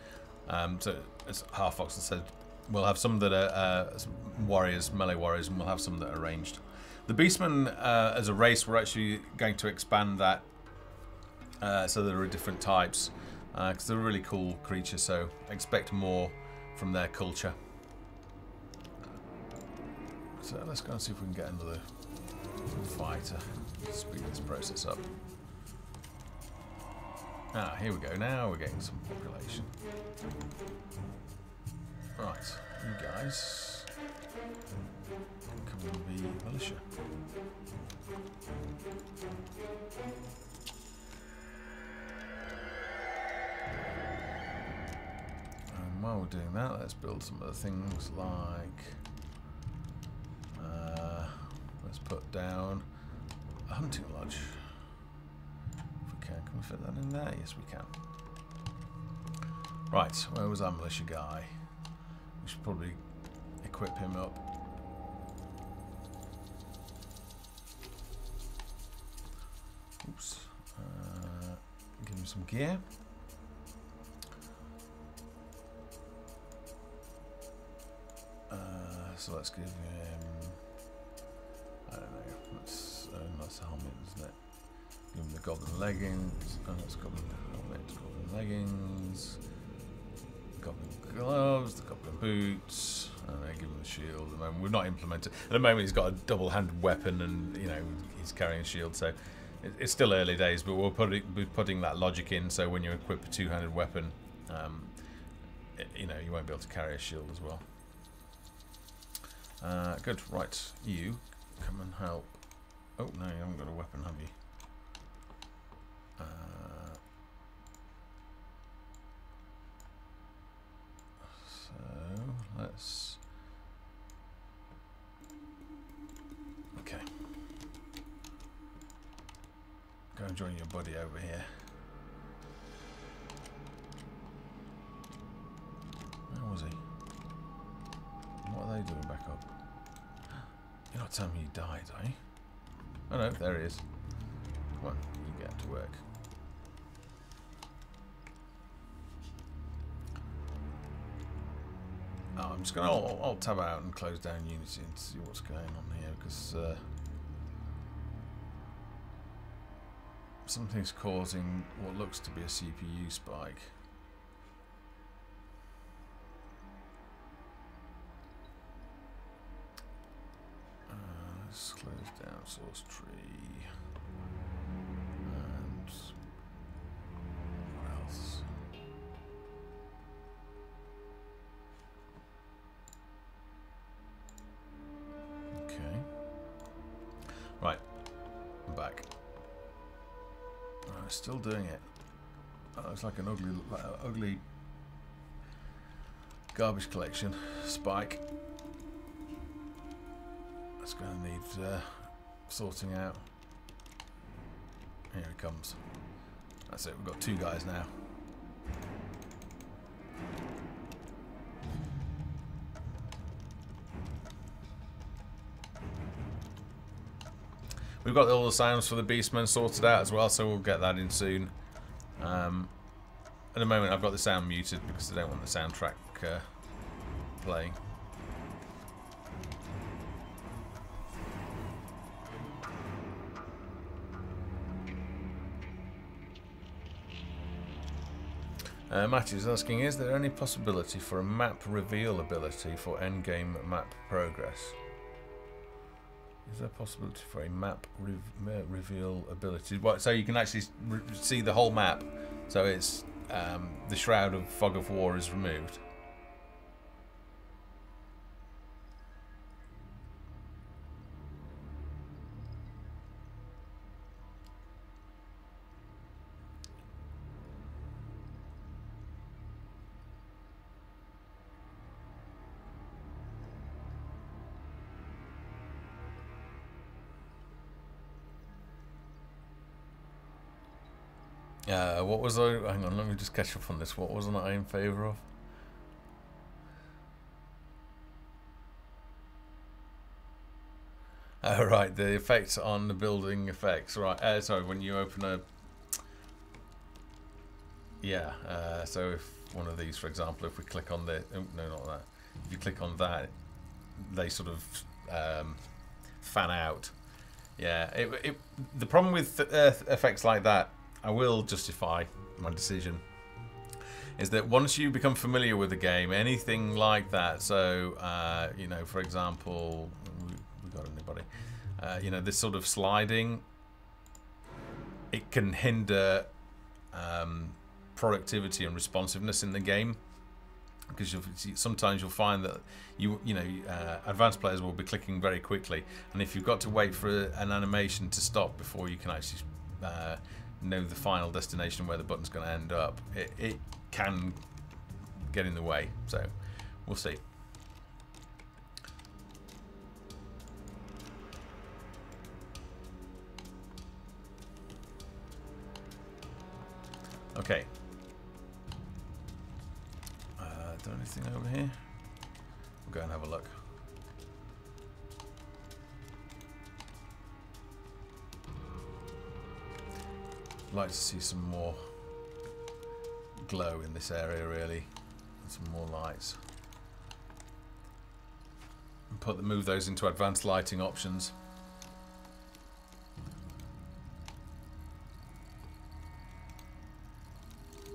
So, as Halffox said, we'll have some that are warriors, melee warriors, and we'll have some that are ranged. The Beastmen, as a race, we're actually going to expand that so there are different types, because they're a really cool creature, so expect more from their culture. So let's go and see if we can get another fighter to speed this process up. Ah, here we go. Now we're getting some population. Right, you guys come and be militia. And while we're doing that, let's build some other things like let's put down a hunting lodge. If we can we fit that in there? Yes, we can. Right, where was our militia guy? We should probably equip him up. Oops. Give him some gear. So let's give him, I don't know, that's a helmet, isn't it? Give him the goblin leggings, that's goblin helmet, goblin leggings, goblin gloves, the goblin boots, and then give him the shield. At the moment, we've not implemented. At the moment, he's got a double-handed weapon, and you know he's carrying a shield. So it's still early days, but we'll be putting that logic in. So when you equip a two-handed weapon, you know you won't be able to carry a shield as well. Good. Right, you come and help. Oh no, you haven't got a weapon, have you? So let's. Okay. Go and join your buddy over here. Where was he? What are they doing back up? You're not telling me he died, are you? Oh no, there he is. Come on, you get to work. Oh, I'm just going to I'll tab out and close down Unity and see what's going on here, because something's causing what looks to be a CPU spike. Let's close down source tree. And what else? Okay. Right. I'm back. Still doing it. Oh, it's like an ugly garbage collection spike. It's going to need sorting out. Here he comes. That's it, we've got two guys now. We've got all the sounds for the Beastmen sorted out as well, so we'll get that in soon. At the moment I've got the sound muted because I don't want the soundtrack playing. Matthew's asking, is there any possibility for a map reveal ability for endgame map progress? Is there a possibility for a map reveal ability? What, so you can actually see the whole map, so it's the Shroud of Fog of War is removed. What was I? Hang on, let me just catch up on this. What wasn't I in favour of? Oh, right, the effect on the building effects. Right, sorry, when you open a... Yeah, so if one of these, for example, if we click on the... Oh, no, not that. If you click on that, they sort of fan out. Yeah, the problem with effects like that, I will justify my decision, is that once you become familiar with the game, anything like that, so, you know, for example, we got anybody, you know, this sort of sliding, it can hinder productivity and responsiveness in the game, because sometimes you'll find that you know advanced players will be clicking very quickly, and if you've got to wait for an animation to stop before you can actually know the final destination where the button's going to end up, it can get in the way. So we'll see. Okay. Is there anything over here? We'll go and have a look. I'd like to see some more glow in this area, really, and some more lights. And move those into advanced lighting options.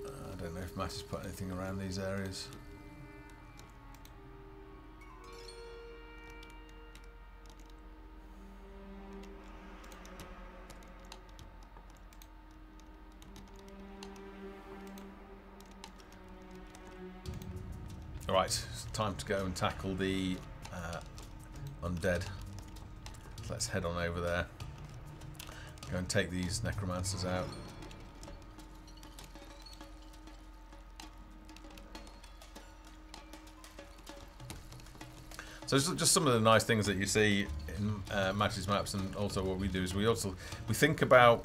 I don't know if Matt has put anything around these areas. Right, it's time to go and tackle the undead. Let's head on over there. Go and take these necromancers out. So just some of the nice things that you see in Match's maps, and also what we do is we think about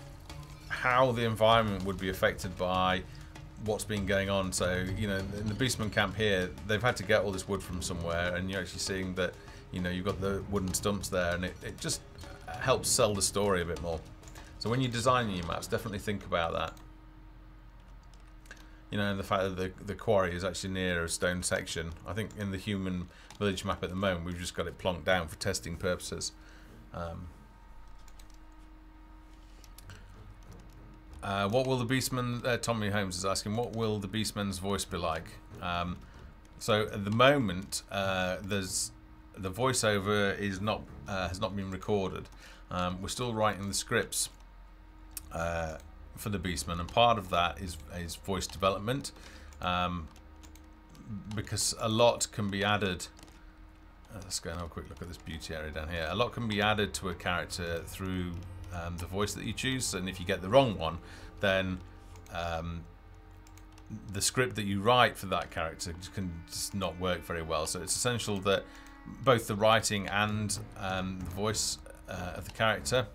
how the environment would be affected by what's been going on. So, you know, in the Beastman camp here, they've had to get all this wood from somewhere, and you're actually seeing that, you know, you've got the wooden stumps there, and it just helps sell the story a bit more. So when you're designing your maps, definitely think about that. You know, and the fact that the quarry is actually near a stone section. I think in the human village map at the moment, we've just got it plonked down for testing purposes. What will the Beastman, Tommy Holmes is asking, what will the Beastman's voice be like? So at the moment, the voiceover is not has not been recorded. We're still writing the scripts for the Beastman, and part of that is voice development, because a lot can be added. Let's go and have a quick look at this beauty area down here. A lot can be added to a character through the voice that you choose, and if you get the wrong one, then the script that you write for that character can just not work very well. So it's essential that both the writing and the voice of the character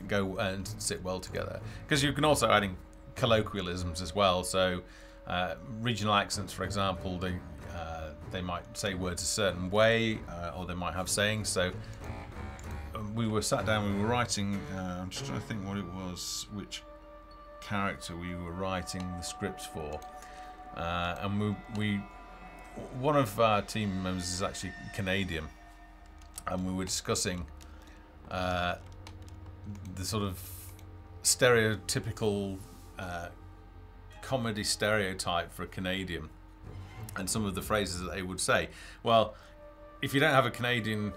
go and sit well together, because you can also add in colloquialisms as well. So regional accents, for example, they might say words a certain way, or they might have sayings. So we were sat down, we were writing, I'm just trying to think what it was, which character we were writing the scripts for, and one of our team members is actually Canadian, and we were discussing the sort of stereotypical comedy stereotype for a Canadian, and some of the phrases that they would say. Well, if you don't have a Canadian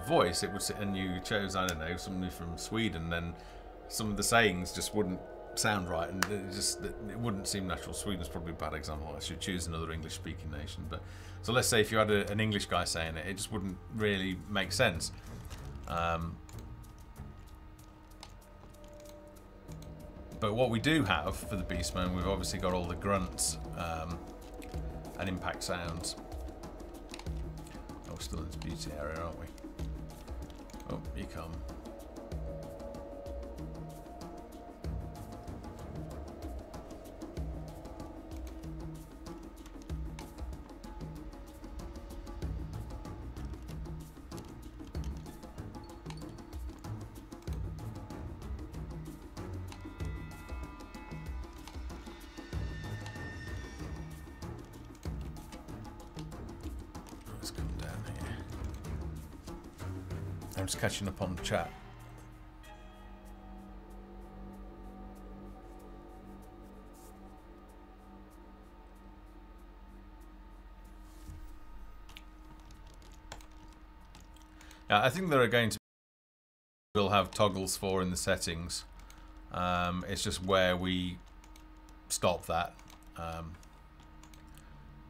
voice, it would sit, and you chose, I don't know, somebody from Sweden, then some of the sayings just wouldn't sound right, and it wouldn't seem natural. Sweden's probably a bad example. I should choose another English-speaking nation. But so let's say if you had an English guy saying it, it just wouldn't really make sense. But what we do have for the Beastman, we've obviously got all the grunts and impact sounds. Oh, we're still in this beauty area, aren't we? Oh, you come. I'm just catching up on the chat. I think there are going to we'll have toggles for in the settings. It's just where we stop that.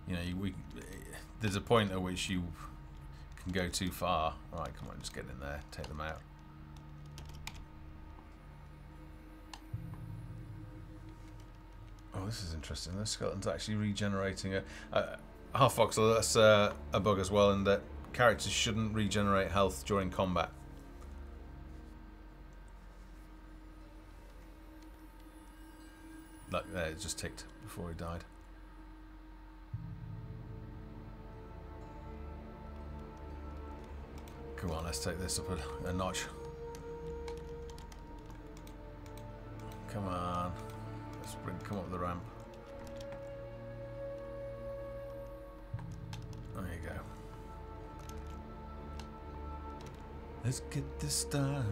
You know, there's a point at which you can go too far. Right, come on, just get in there, take them out. Oh, this is interesting. The skeleton's actually regenerating a half voxel. That's a bug as well, in that characters shouldn't regenerate health during combat. Like there, it just ticked before he died. Come on, let's take this up a notch. Come on, let's come up the ramp. There you go. Let's get this started.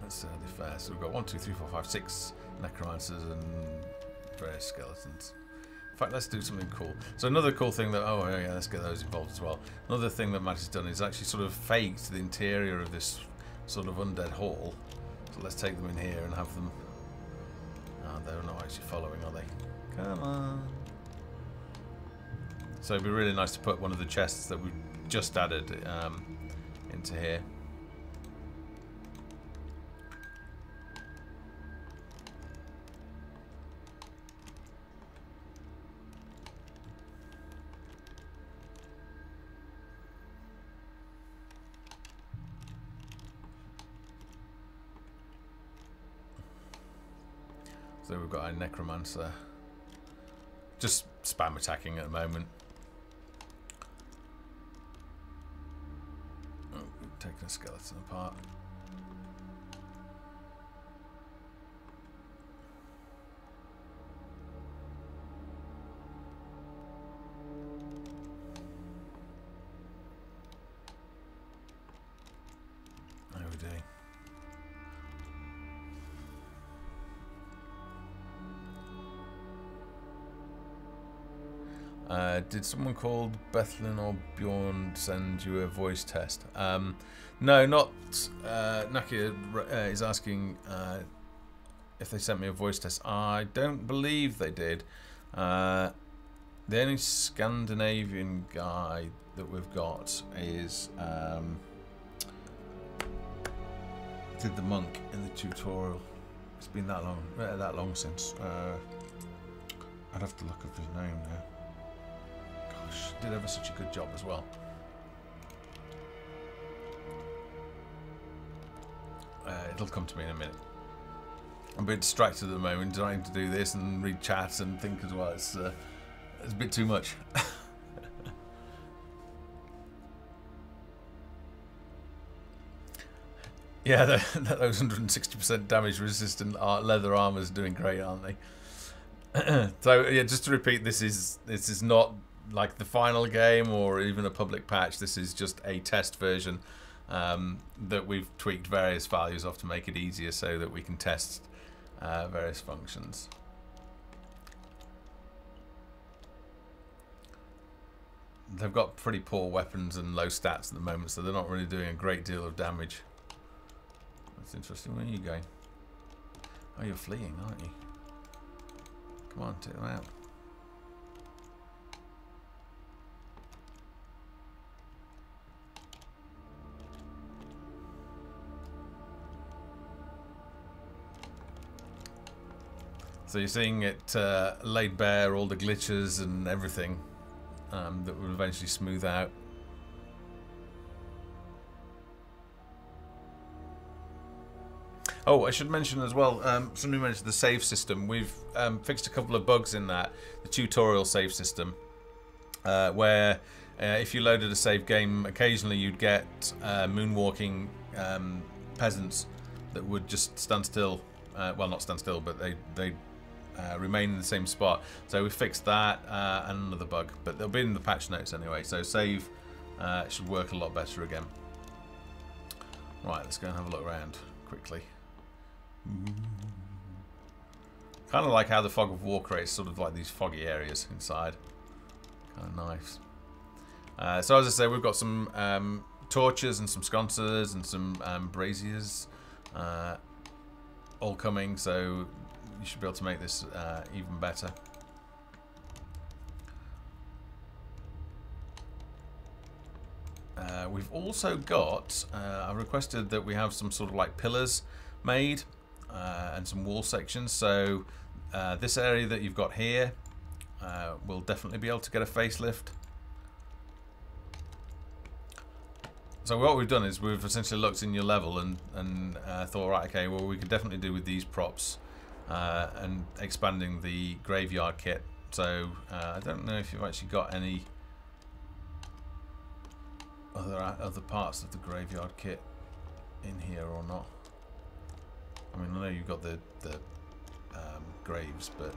That's the fair. So we've got 1, 2, 3, 4, 5, 6 necromancers and various skeletons. In fact, let's do something cool. So another cool thing that, oh yeah, let's get those involved as well. Another thing that Matt has done is actually sort of faked the interior of this sort of undead hall. So let's take them in here and have them. Oh, they're not actually following, are they? Come on. So it'd be really nice to put one of the chests that we just added into here. So we've got our necromancer just spam attacking at the moment. Oh, we've taken a skeleton apart. How are we doing? Did someone called Bethlin or Bjorn send you a voice test? No, not Nakia is asking if they sent me a voice test. I don't believe they did. The only Scandinavian guy that we've got is did the monk in the tutorial. It's been that long since. I'd have to look up his name now. Gosh, did ever such a good job as well. It'll come to me in a minute. I'm a bit distracted at the moment, trying to do this and read chats and think as well. It's a bit too much. Yeah, those 160% damage resistant leather armors doing great, aren't they? So yeah, just to repeat, this is not like the final game or even a public patch. This is just a test version that we've tweaked various values of to make it easier so that we can test various functions. They've got pretty poor weapons and low stats at the moment, so they're not really doing a great deal of damage. That's interesting. Where are you going? Oh, you're fleeing, aren't you? Come on, take them out. So you're seeing it laid bare, all the glitches and everything that will eventually smooth out. Oh, I should mention as well, somebody mentioned the save system. We've fixed a couple of bugs in that. The tutorial save system, where if you loaded a save game, occasionally you'd get moonwalking peasants that would just stand still. Well, not stand still, but they remain in the same spot. So we fixed that and another bug, but they'll be in the patch notes anyway. So save it should work a lot better again. Right, let's go and have a look around quickly. Kind of like how the Fog of War creates sort of like these foggy areas inside. Kind of nice. So as I say, we've got some torches and some sconces and some braziers all coming, so you should be able to make this even better. We've also got, I've requested that we have some sort of like pillars made and some wall sections. So this area that you've got here will definitely be able to get a facelift. So what we've done is we've essentially looked in your level and thought, right, okay, well we could definitely do with these props and expanding the graveyard kit. So I don't know if you've actually got any other parts of the graveyard kit in here or not. I mean, I know you've got the graves, but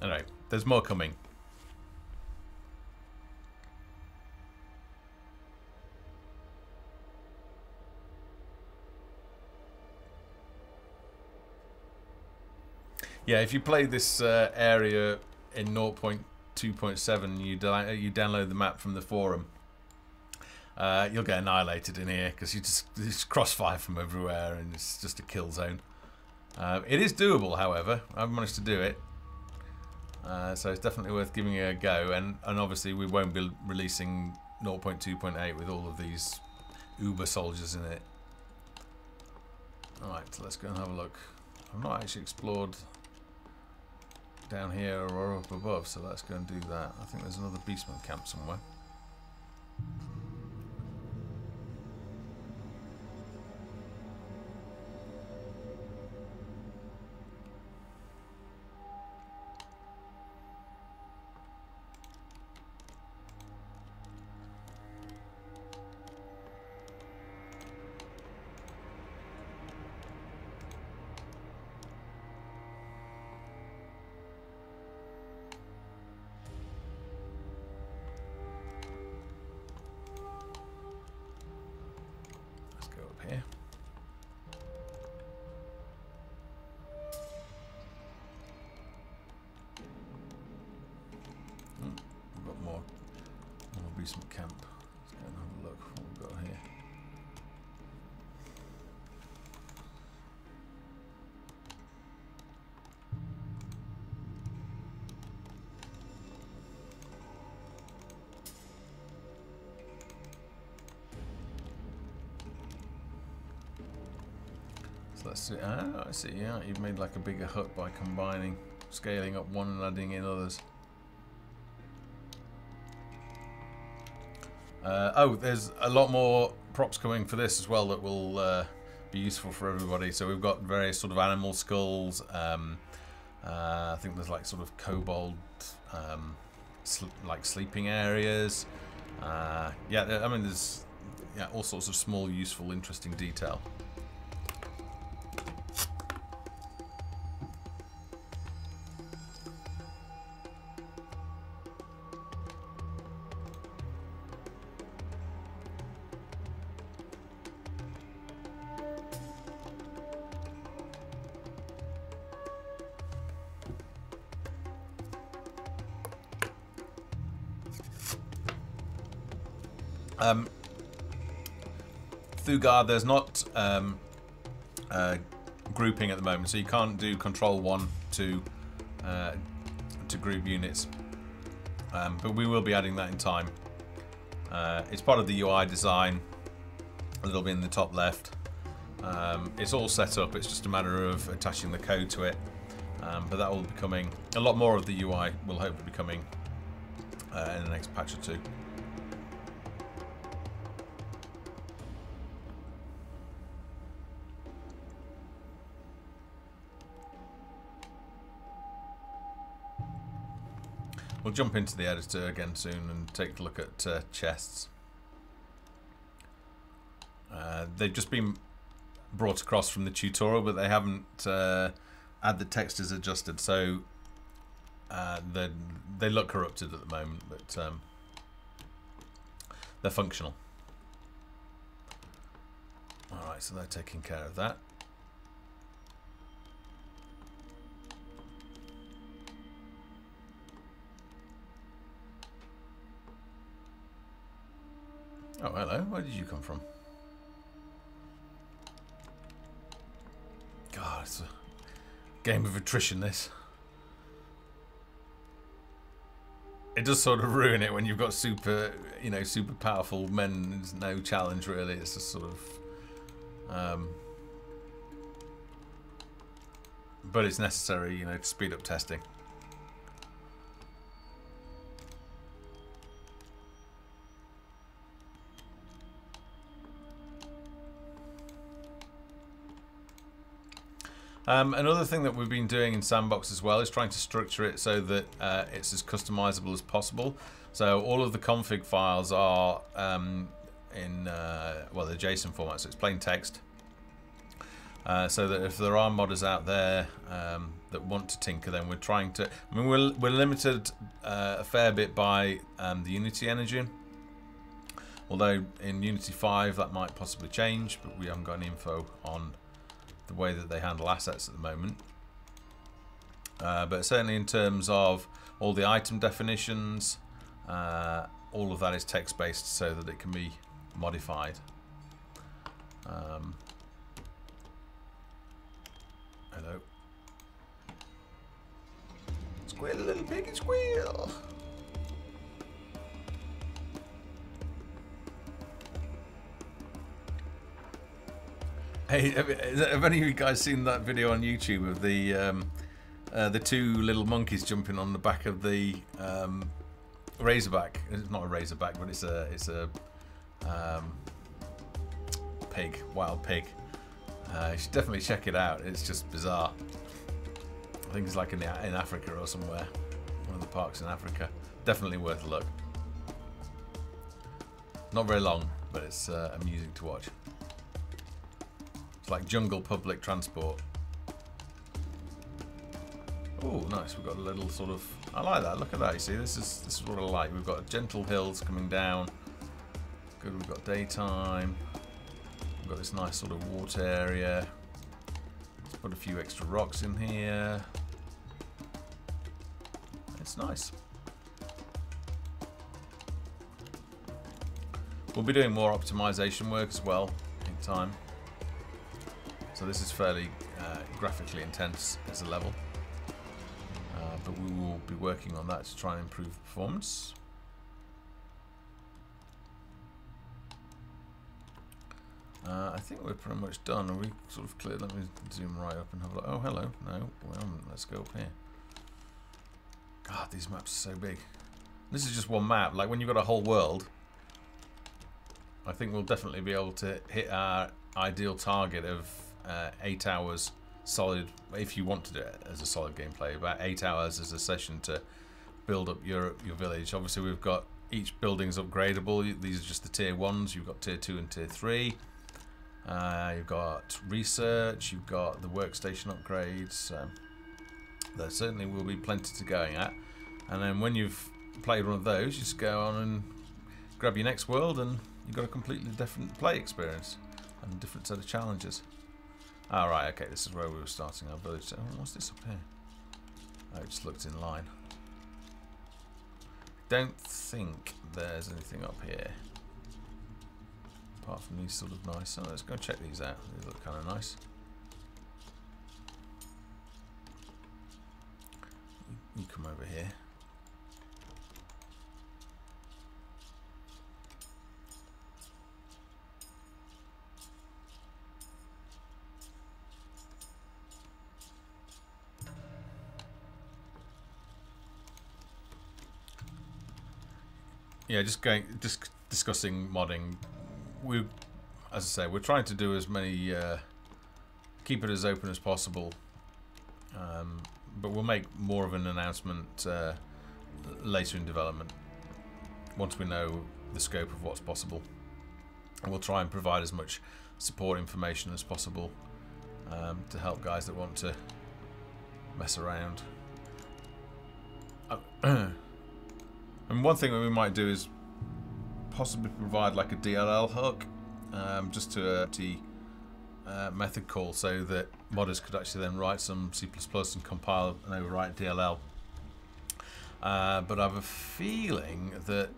anyway, there's more coming. Yeah, if you play this area in 0.2.7, you download the map from the forum, you'll get annihilated in here because you just crossfire from everywhere and it's just a kill zone. It is doable, however. I've managed to do it, so it's definitely worth giving it a go. And obviously we won't be releasing 0.2.8 with all of these Uber soldiers in it. Alright, so let's go and have a look. I've not actually explored down here or up above, so let's go and do that. I think there's another beastman camp somewhere. Some camp. Let's go and have a look what we've got here. So let's see. Ah, I see. Yeah, you've made like a bigger hut by combining, scaling up one and adding in others. Oh, there's a lot more props coming for this as well that will be useful for everybody. So we've got various sort of animal skulls. I think there's like sort of kobold like sleeping areas. Yeah, I mean there's all sorts of small, useful, interesting detail. Thugard, there's not grouping at the moment, so you can't do control 1 to group units, but we will be adding that in time. It's part of the UI design. It'll be in the top left. It's all set up, it's just a matter of attaching the code to it, but that will be coming. A lot more of the UI will hopefully be coming in the next patch or two. We'll jump into the editor again soon and take a look at chests. They've just been brought across from the tutorial, but they haven't had the textures adjusted, so they look corrupted at the moment. But they're functional. Alright, so they're taking care of that. Oh, hello. Where did you come from? God, it's a game of attrition, this. It does sort of ruin it when you've got super, you know, super powerful men. There's no challenge, really. It's just sort of... but it's necessary, you know, to speed up testing. Another thing that we've been doing in Sandbox as well is trying to structure it so that it's as customizable as possible. So all of the config files are in well, the JSON format, so it's plain text. So that if there are modders out there that want to tinker, then we're trying to. I mean, we're limited a fair bit by the Unity engine. Although in Unity 5 that might possibly change, but we haven't got any info on the way that they handle assets at the moment. But certainly in terms of all the item definitions, all of that is text-based so that it can be modified. Hello. Squeal, little piggy, squeal! Hey, have any of you guys seen that video on YouTube of the two little monkeys jumping on the back of the razorback? It's not a razorback, but it's a pig, wild pig. You should definitely check it out. It's just bizarre. I think it's like in Africa or somewhere, one of the parks in Africa. Definitely worth a look. Not very long, but it's amusing to watch. Like jungle public transport. Oh, nice. We've got a little sort of. I like that. Look at that. You see, this is what I like. We've got gentle hills coming down. Good. We've got daytime. We've got this nice sort of water area. Let's put a few extra rocks in here. It's nice. We'll be doing more optimization work as well in time. So this is fairly graphically intense as a level, but we will be working on that to try and improve performance. I think we're pretty much done. Are we sort of clear? Let me zoom right up and have a look. Oh, hello. No, well, let's go up here. God, these maps are so big. This is just one map. Like when you've got a whole world, I think we'll definitely be able to hit our ideal target of 8 hours solid, if you want to do it as a solid gameplay, about 8 hours as a session to build up your village. Obviously we've got each building's upgradable. These are just the tier 1s. You've got tier 2 and tier 3. You've got research, you've got the workstation upgrades. There certainly will be plenty to going at, and then when you've played one of those, you just go on and grab your next world and you've got a completely different play experience and a different set of challenges. Alright, okay, this is where we were starting our village. Oh, what's this up here? I just looked in line. Don't think there's anything up here. Apart from these sort of nice. Oh, let's go check these out. They look kind of nice. You come over here. Yeah, just discussing modding. As I say, we're trying to do as many, keep it as open as possible. But we'll make more of an announcement later in development, once we know the scope of what's possible. And we'll try and provide as much support information as possible to help guys that want to mess around. And one thing that we might do is possibly provide like a DLL hook, just to a method call, so that modders could actually then write some C++ and compile and overwrite DLL. But I have a feeling that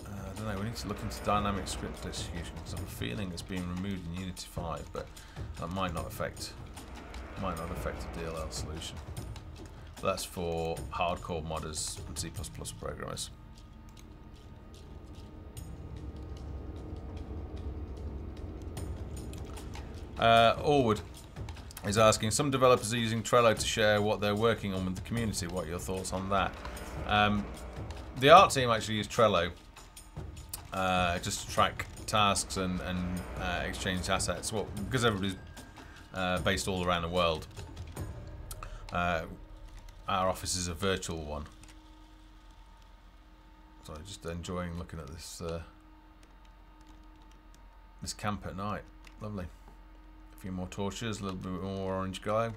I don't know. We need to look into dynamic script execution, because I have a feeling it's being removed in Unity 5, but that might not affect the DLL solution. But that's for hardcore modders and C++ programmers. Orwood is asking, some developers are using Trello to share what they're working on with the community. What are your thoughts on that? The art team actually use Trello just to track tasks and exchange assets. Well, because everybody's based all around the world, our office is a virtual one. So I'm just enjoying looking at this this camp at night. Lovely. A few more torches, a little bit more orange glow.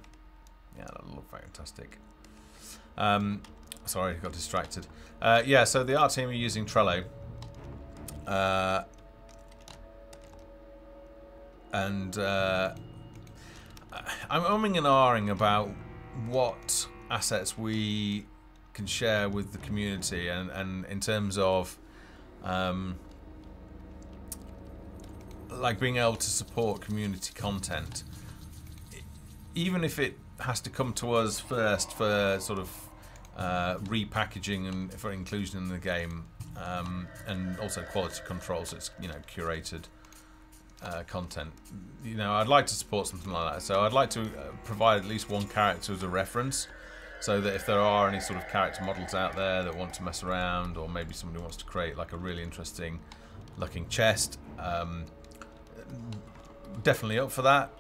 Yeah, that'll look fantastic. Sorry, got distracted. Yeah, so the art team are using Trello. And I'm umming and ahhing about what assets we can share with the community, and in terms of like being able to support community content, even if it has to come to us first for sort of repackaging and for inclusion in the game, and also quality control, so it's, you know, curated content. You know, I'd like to support something like that, so I'd like to provide at least one character as a reference, so that if there are any sort of character models out there that want to mess around, or maybe somebody wants to create like a really interesting looking chest, definitely up for that.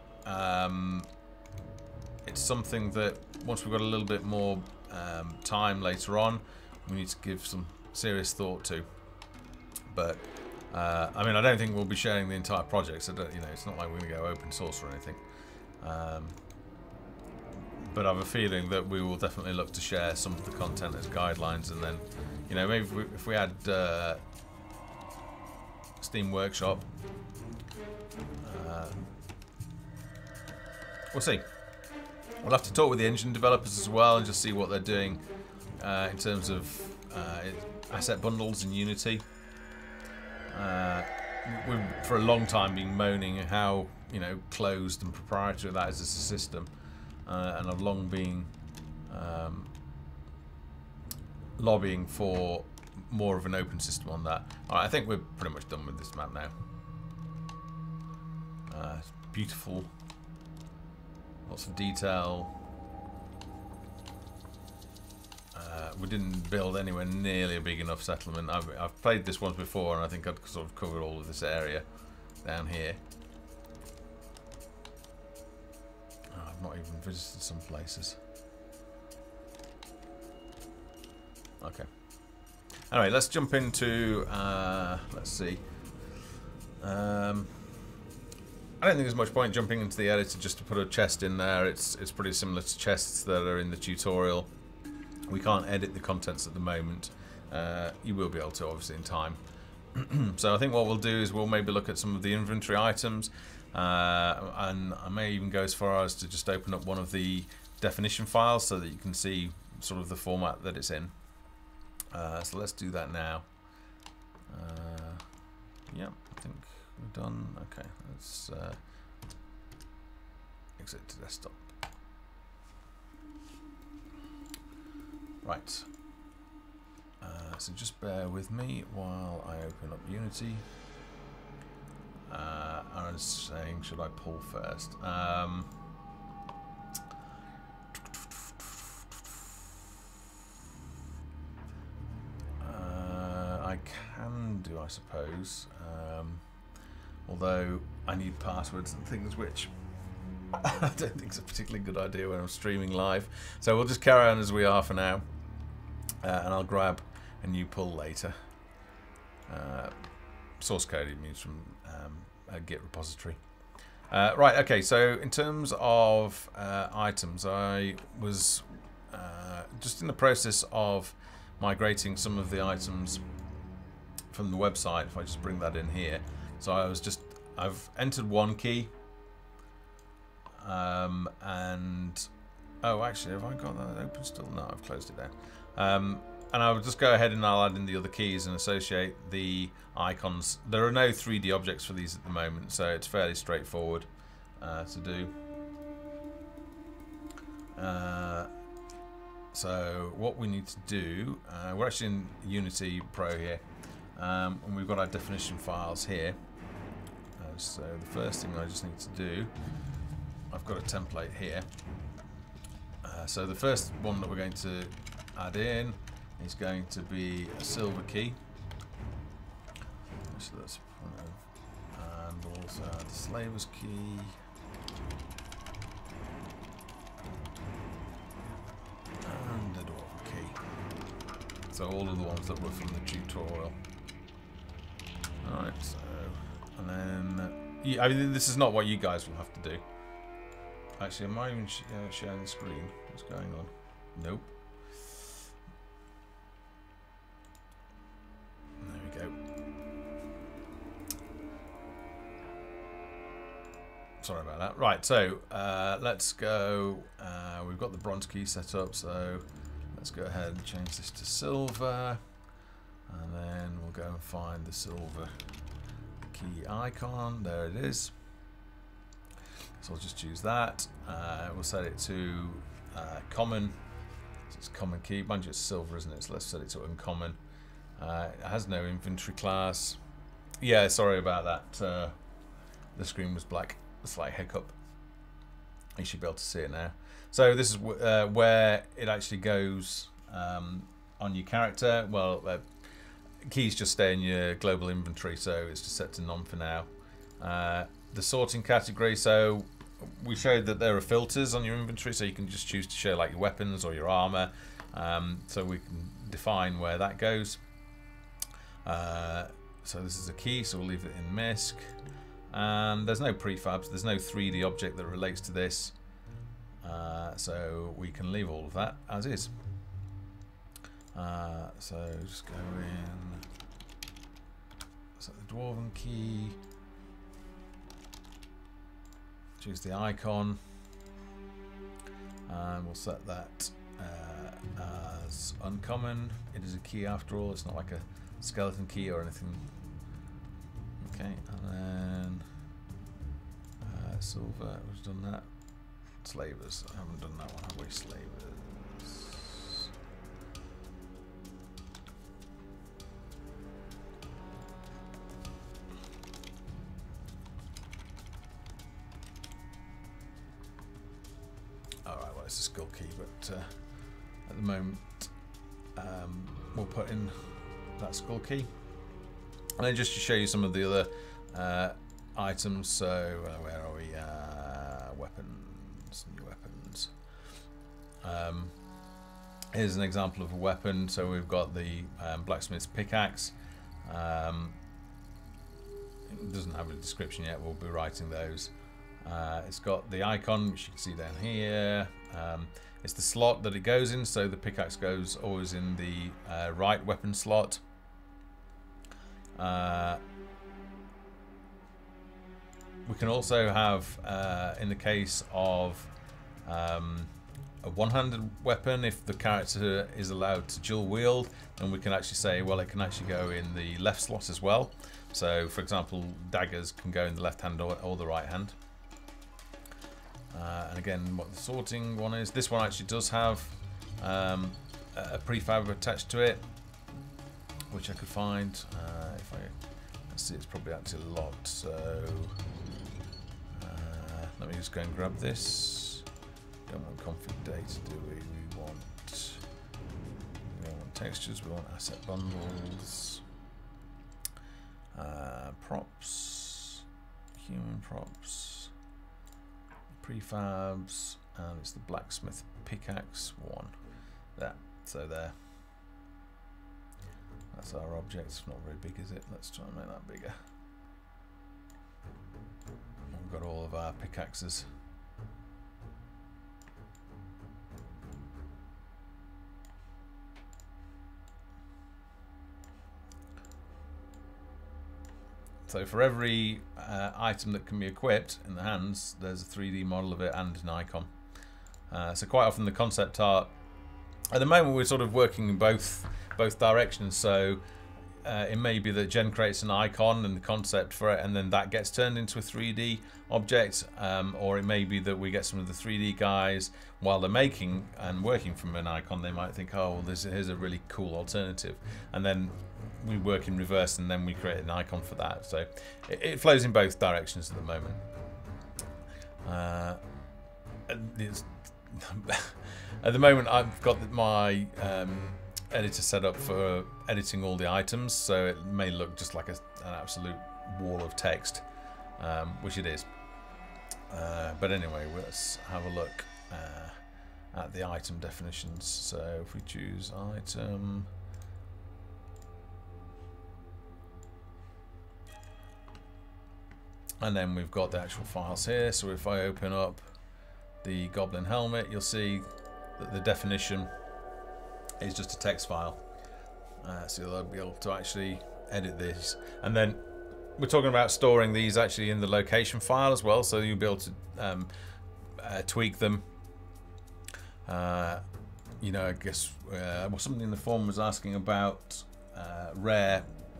It's something that once we've got a little bit more time later on, we need to give some serious thought to. But I mean, I don't think we'll be sharing the entire project, so you know, it's not like we're going to go open source or anything. But I have a feeling that we will definitely look to share some of the content as guidelines, and then, you know, maybe if we had Steam Workshop, we'll see. We'll have to talk with the engine developers as well and just see what they're doing in terms of asset bundles in Unity. We've for a long time been moaning how, you know, closed and proprietary that is as a system, and I've long been lobbying for more of an open system on that. Alright, I think we're pretty much done with this map now. It's beautiful. Lots of detail. We didn't build anywhere nearly a big enough settlement. I've played this once before, and I think I'd sort of covered all of this area down here. Oh, I've not even visited some places. Okay. Anyway, let's jump into, let's see. I don't think there's much point jumping into the editor just to put a chest in there. It's pretty similar to chests that are in the tutorial. We can't edit the contents at the moment. You will be able to, obviously, in time. So I think what we'll do is we'll maybe look at some of the inventory items, and I may even go as far as to just open up one of the definition files so that you can see sort of the format that it's in. So let's do that now. Yeah, I think we're done. Okay, let's exit to desktop. Right. So just bear with me while I open up Unity. I was saying, should I pull first? I can do, I suppose. Although I need passwords and things, which I don't think is a particularly good idea when I'm streaming live. So we'll just carry on as we are for now, and I'll grab a new pull later. Source code, it means from a Git repository. Right, okay, so in terms of items, I was just in the process of migrating some of the items from the website. If I just bring that in here, so I've entered one key, and oh, actually, have I got that open still? No, I've closed it down. And I'll just go ahead and I'll add in the other keys and associate the icons. There are no 3D objects for these at the moment, so it's fairly straightforward to do. So what we need to do, we're actually in Unity Pro here, and we've got our definition files here. So the first thing I just need to do, I've got a template here. So the first one that we're going to add in is going to be a silver key. So that's and also the slaver's key. And the dwarven key. So all of the ones that were from the tutorial. Alright, so and then I mean, this is not what you guys will have to do. Actually, am I even sharing the screen? What's going on? Nope. There we go. Sorry about that. Right, so let's go. We've got the bronze key set up, so let's go ahead and change this to silver. And then we'll go and find the silver key icon. There it is. So I'll just choose that. We'll set it to common. So it's common key. Mind you, it's silver, isn't it? So let's set it to uncommon. It has no inventory class. Yeah, sorry about that. The screen was black. A slight hiccup. You should be able to see it now. So this is where it actually goes on your character. Well, keys just stay in your global inventory, so it's just set to none for now. The sorting category, so we showed that there are filters on your inventory, so you can just choose to show like your weapons or your armor. So we can define where that goes. So this is a key, so we'll leave it in MISC. And there's no prefabs, there's no 3D object that relates to this. So we can leave all of that as is. So just go in, set the dwarven key, choose the icon, and we'll set that as uncommon. It is a key after all, it's not like a skeleton key or anything. Okay, and then silver, we've done that. Slavers, I haven't done that one, have we? Slavers. Alright, well, it's a skull key, but at the moment we'll put in that skull key. And then just to show you some of the other items, so where are we? Weapons, new weapons. Here's an example of a weapon. So we've got the blacksmith's pickaxe. It doesn't have a description yet, we'll be writing those. It's got the icon, which you can see down here. It's the slot that it goes in, so the pickaxe goes always in the right weapon slot. We can also have, in the case of a one-handed weapon, if the character is allowed to dual wield, then we can actually say, well, it can actually go in the left slot as well. So, for example, daggers can go in the left hand or the right hand. And again, what the sorting one is, this one actually does have a prefab attached to it, which I could find. If I let's see, it's probably actually locked. So let me just go and grab this. Don't want config data, do we? We don't want textures. We want asset bundles, props, human props, prefabs, and it's the blacksmith pickaxe one. There. So there. That's our object. It's not very big, is it? Let's try and make that bigger. We've got all of our pickaxes. So for every item that can be equipped in the hands, there's a 3D model of it and an icon. So quite often the concept art, at the moment we're sort of working in both directions. So it may be that Jen creates an icon and the concept for it, and then that gets turned into a 3D object, or it may be that we get some of the 3D guys, while they're making and working from an icon, they might think, oh, well, here's a really cool alternative, and then we work in reverse, and then we create an icon for that. So it flows in both directions at the moment. At the moment, I've got my editor set up for editing all the items, so it may look just like an absolute wall of text, which it is. But anyway, let's have a look at the item definitions. So if we choose item, and then we've got the actual files here. So if I open up the Goblin helmet, you'll see that the definition is just a text file. So you'll be able to actually edit this. And then we're talking about storing these actually in the location file as well, so you'll be able to tweak them. You know, I guess something in the forum was asking about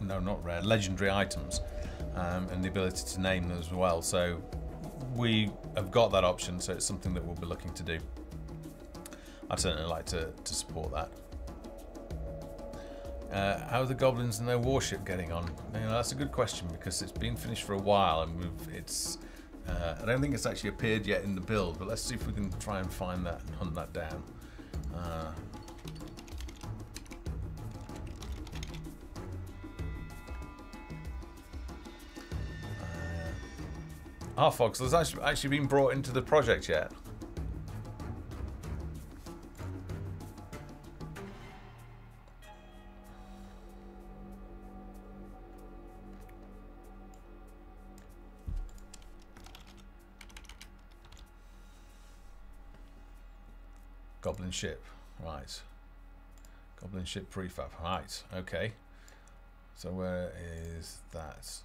legendary items, and the ability to name them as well. So we have got that option, so it's something that we'll be looking to do. I'd certainly like to support that. How are the goblins and their warship getting on? You know, that's a good question, because it's been finished for a while, and I don't think it's actually appeared yet in the build, but let's see if we can try and find that and hunt that down. Fox, has actually been brought into the project yet? Goblin ship, right. Goblin ship prefab, right, okay. So where is that?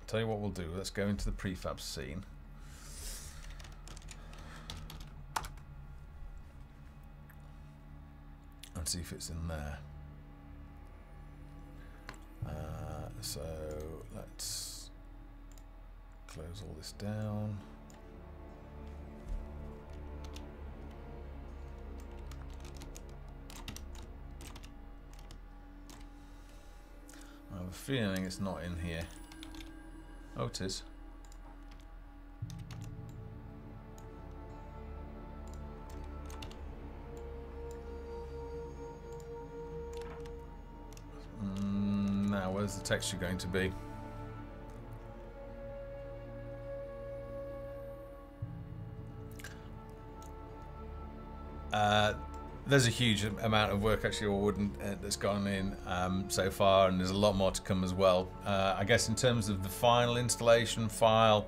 Tell you what we'll do, let's go into the prefab scene. And see if it's in there. So let's close all this down. I have a feeling it's not in here. Oh, it is. Now, where's the texture going to be? There's a huge amount of work actually, or that's gone in so far, and there's a lot more to come as well. I guess in terms of the final installation file,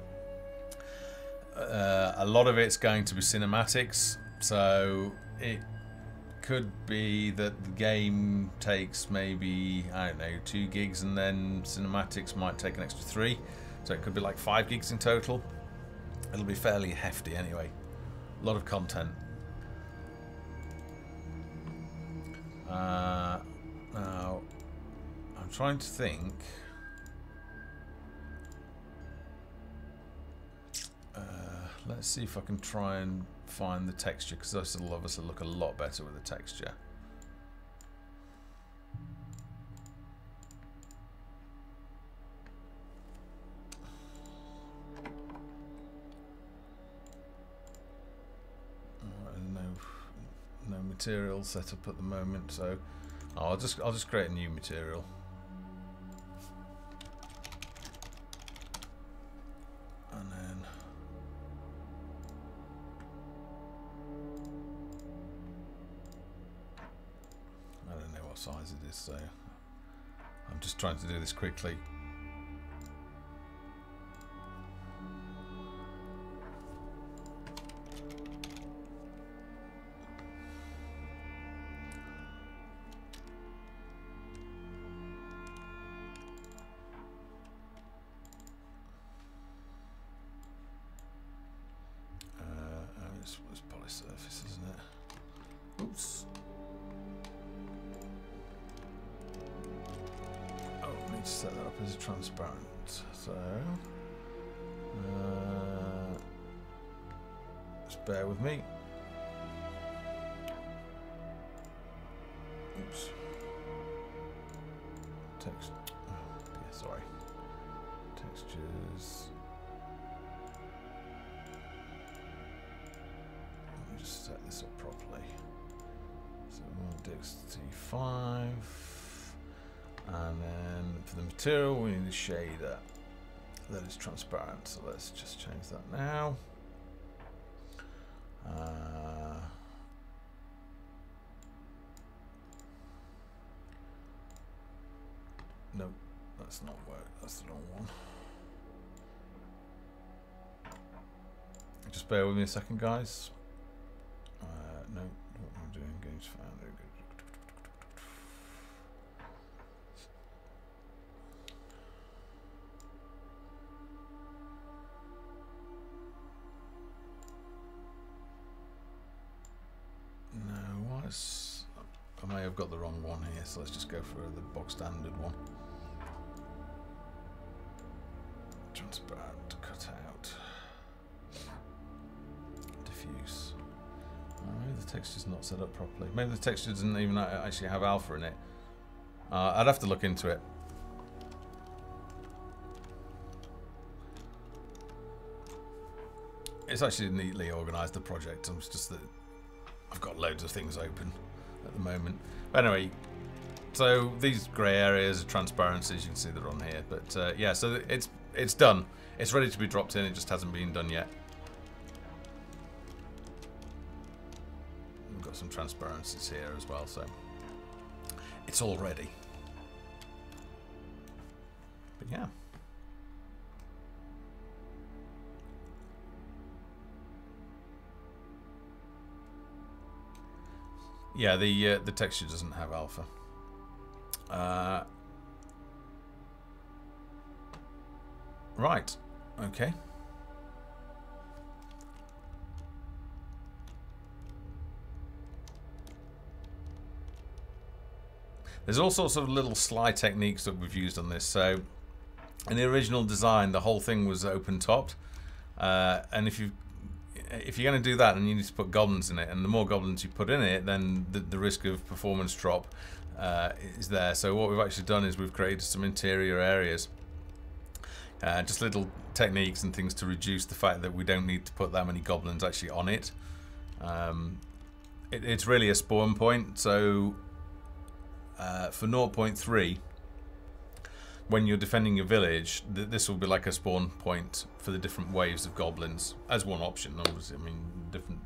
a lot of it's going to be cinematics, so it could be that the game takes maybe, I don't know, 2 gigs, and then cinematics might take an extra 3, so it could be like 5 gigs in total. It'll be fairly hefty anyway. A lot of content. Now, I'm trying to think. Let's see if I can try and find the texture, because this will obviously look a lot better with the texture. No material set up at the moment, so I'll just create a new material. And then I don't know what size it is, so I'm just trying to do this quickly. set that up as a transparent. So just bear with me. Oops. Text. Oh dear, sorry. Textures. Let me just set this up properly. So we want density 5, and then for the material we need a shader that is transparent. So let's just change that now. No, that's not work. That's the wrong one. Just bear with me a second, guys. No, what am I doing? Games found. No, what's? I may have got the wrong one here, so let's just go for the bog standard one. Transparent, cut out, diffuse. Maybe the texture's not set up properly. Maybe the texture doesn't even actually have alpha in it. I'd have to look into it. It's actually neatly organised, the project. It's just that I've got loads of things open at the moment. But anyway, so these grey areas are transparencies. You can see they're on here. But yeah, so it's done. It's ready to be dropped in. It just hasn't been done yet. We've got some transparencies here as well, so it's all ready. But yeah. Yeah, the texture doesn't have alpha. Right. Okay. There's all sorts of little sly techniques that we've used on this. So, in the original design, the whole thing was open-topped, and if you're going to do that, then you need to put goblins in it, and the more goblins you put in it, then the risk of performance drop is there. So what we've actually done is we've created some interior areas, just little techniques and things to reduce the fact that we don't need to put that many goblins actually on it. It's really a spawn point, so for 0.3, when you're defending your village, this will be like a spawn point for the different waves of goblins as one option. Obviously, I mean, different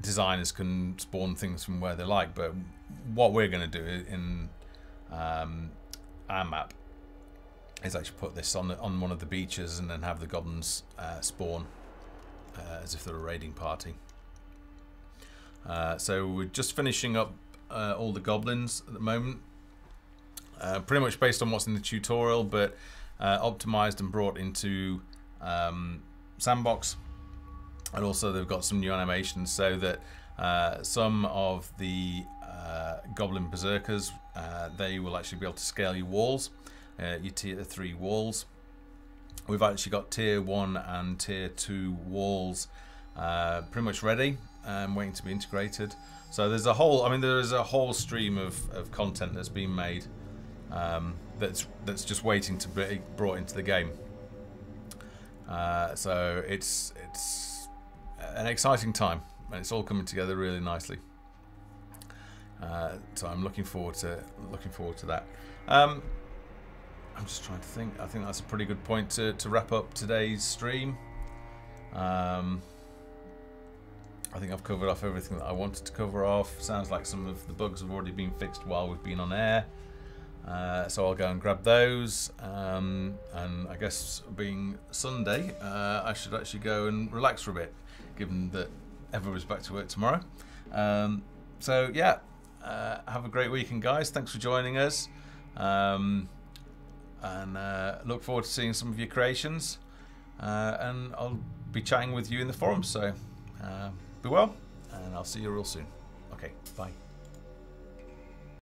designers can spawn things from where they like, but what we're going to do in our map is actually put this on one of the beaches and then have the goblins spawn as if they're a raiding party. So we're just finishing up all the goblins at the moment. Pretty much based on what's in the tutorial, but optimized and brought into Sandbox, and also they've got some new animations so that some of the goblin berserkers, they will actually be able to scale your walls, your tier 3 walls. We've actually got tier 1 and tier 2 walls pretty much ready and waiting to be integrated. So there's a whole, I mean, there's a whole stream of content that's been made that's just waiting to be brought into the game. So it's an exciting time, and it's all coming together really nicely. So I'm looking forward to that. I'm just trying to think. I think that's a pretty good point to wrap up today's stream. I think I've covered off everything that I wanted to cover off. Sounds like some of the bugs have already been fixed while we've been on air. So I'll go and grab those, and I guess being Sunday, I should actually go and relax for a bit, given that everybody's back to work tomorrow. So yeah, have a great weekend, guys. Thanks for joining us, and look forward to seeing some of your creations, and I'll be chatting with you in the forums. So be well, and I'll see you real soon. Okay, bye.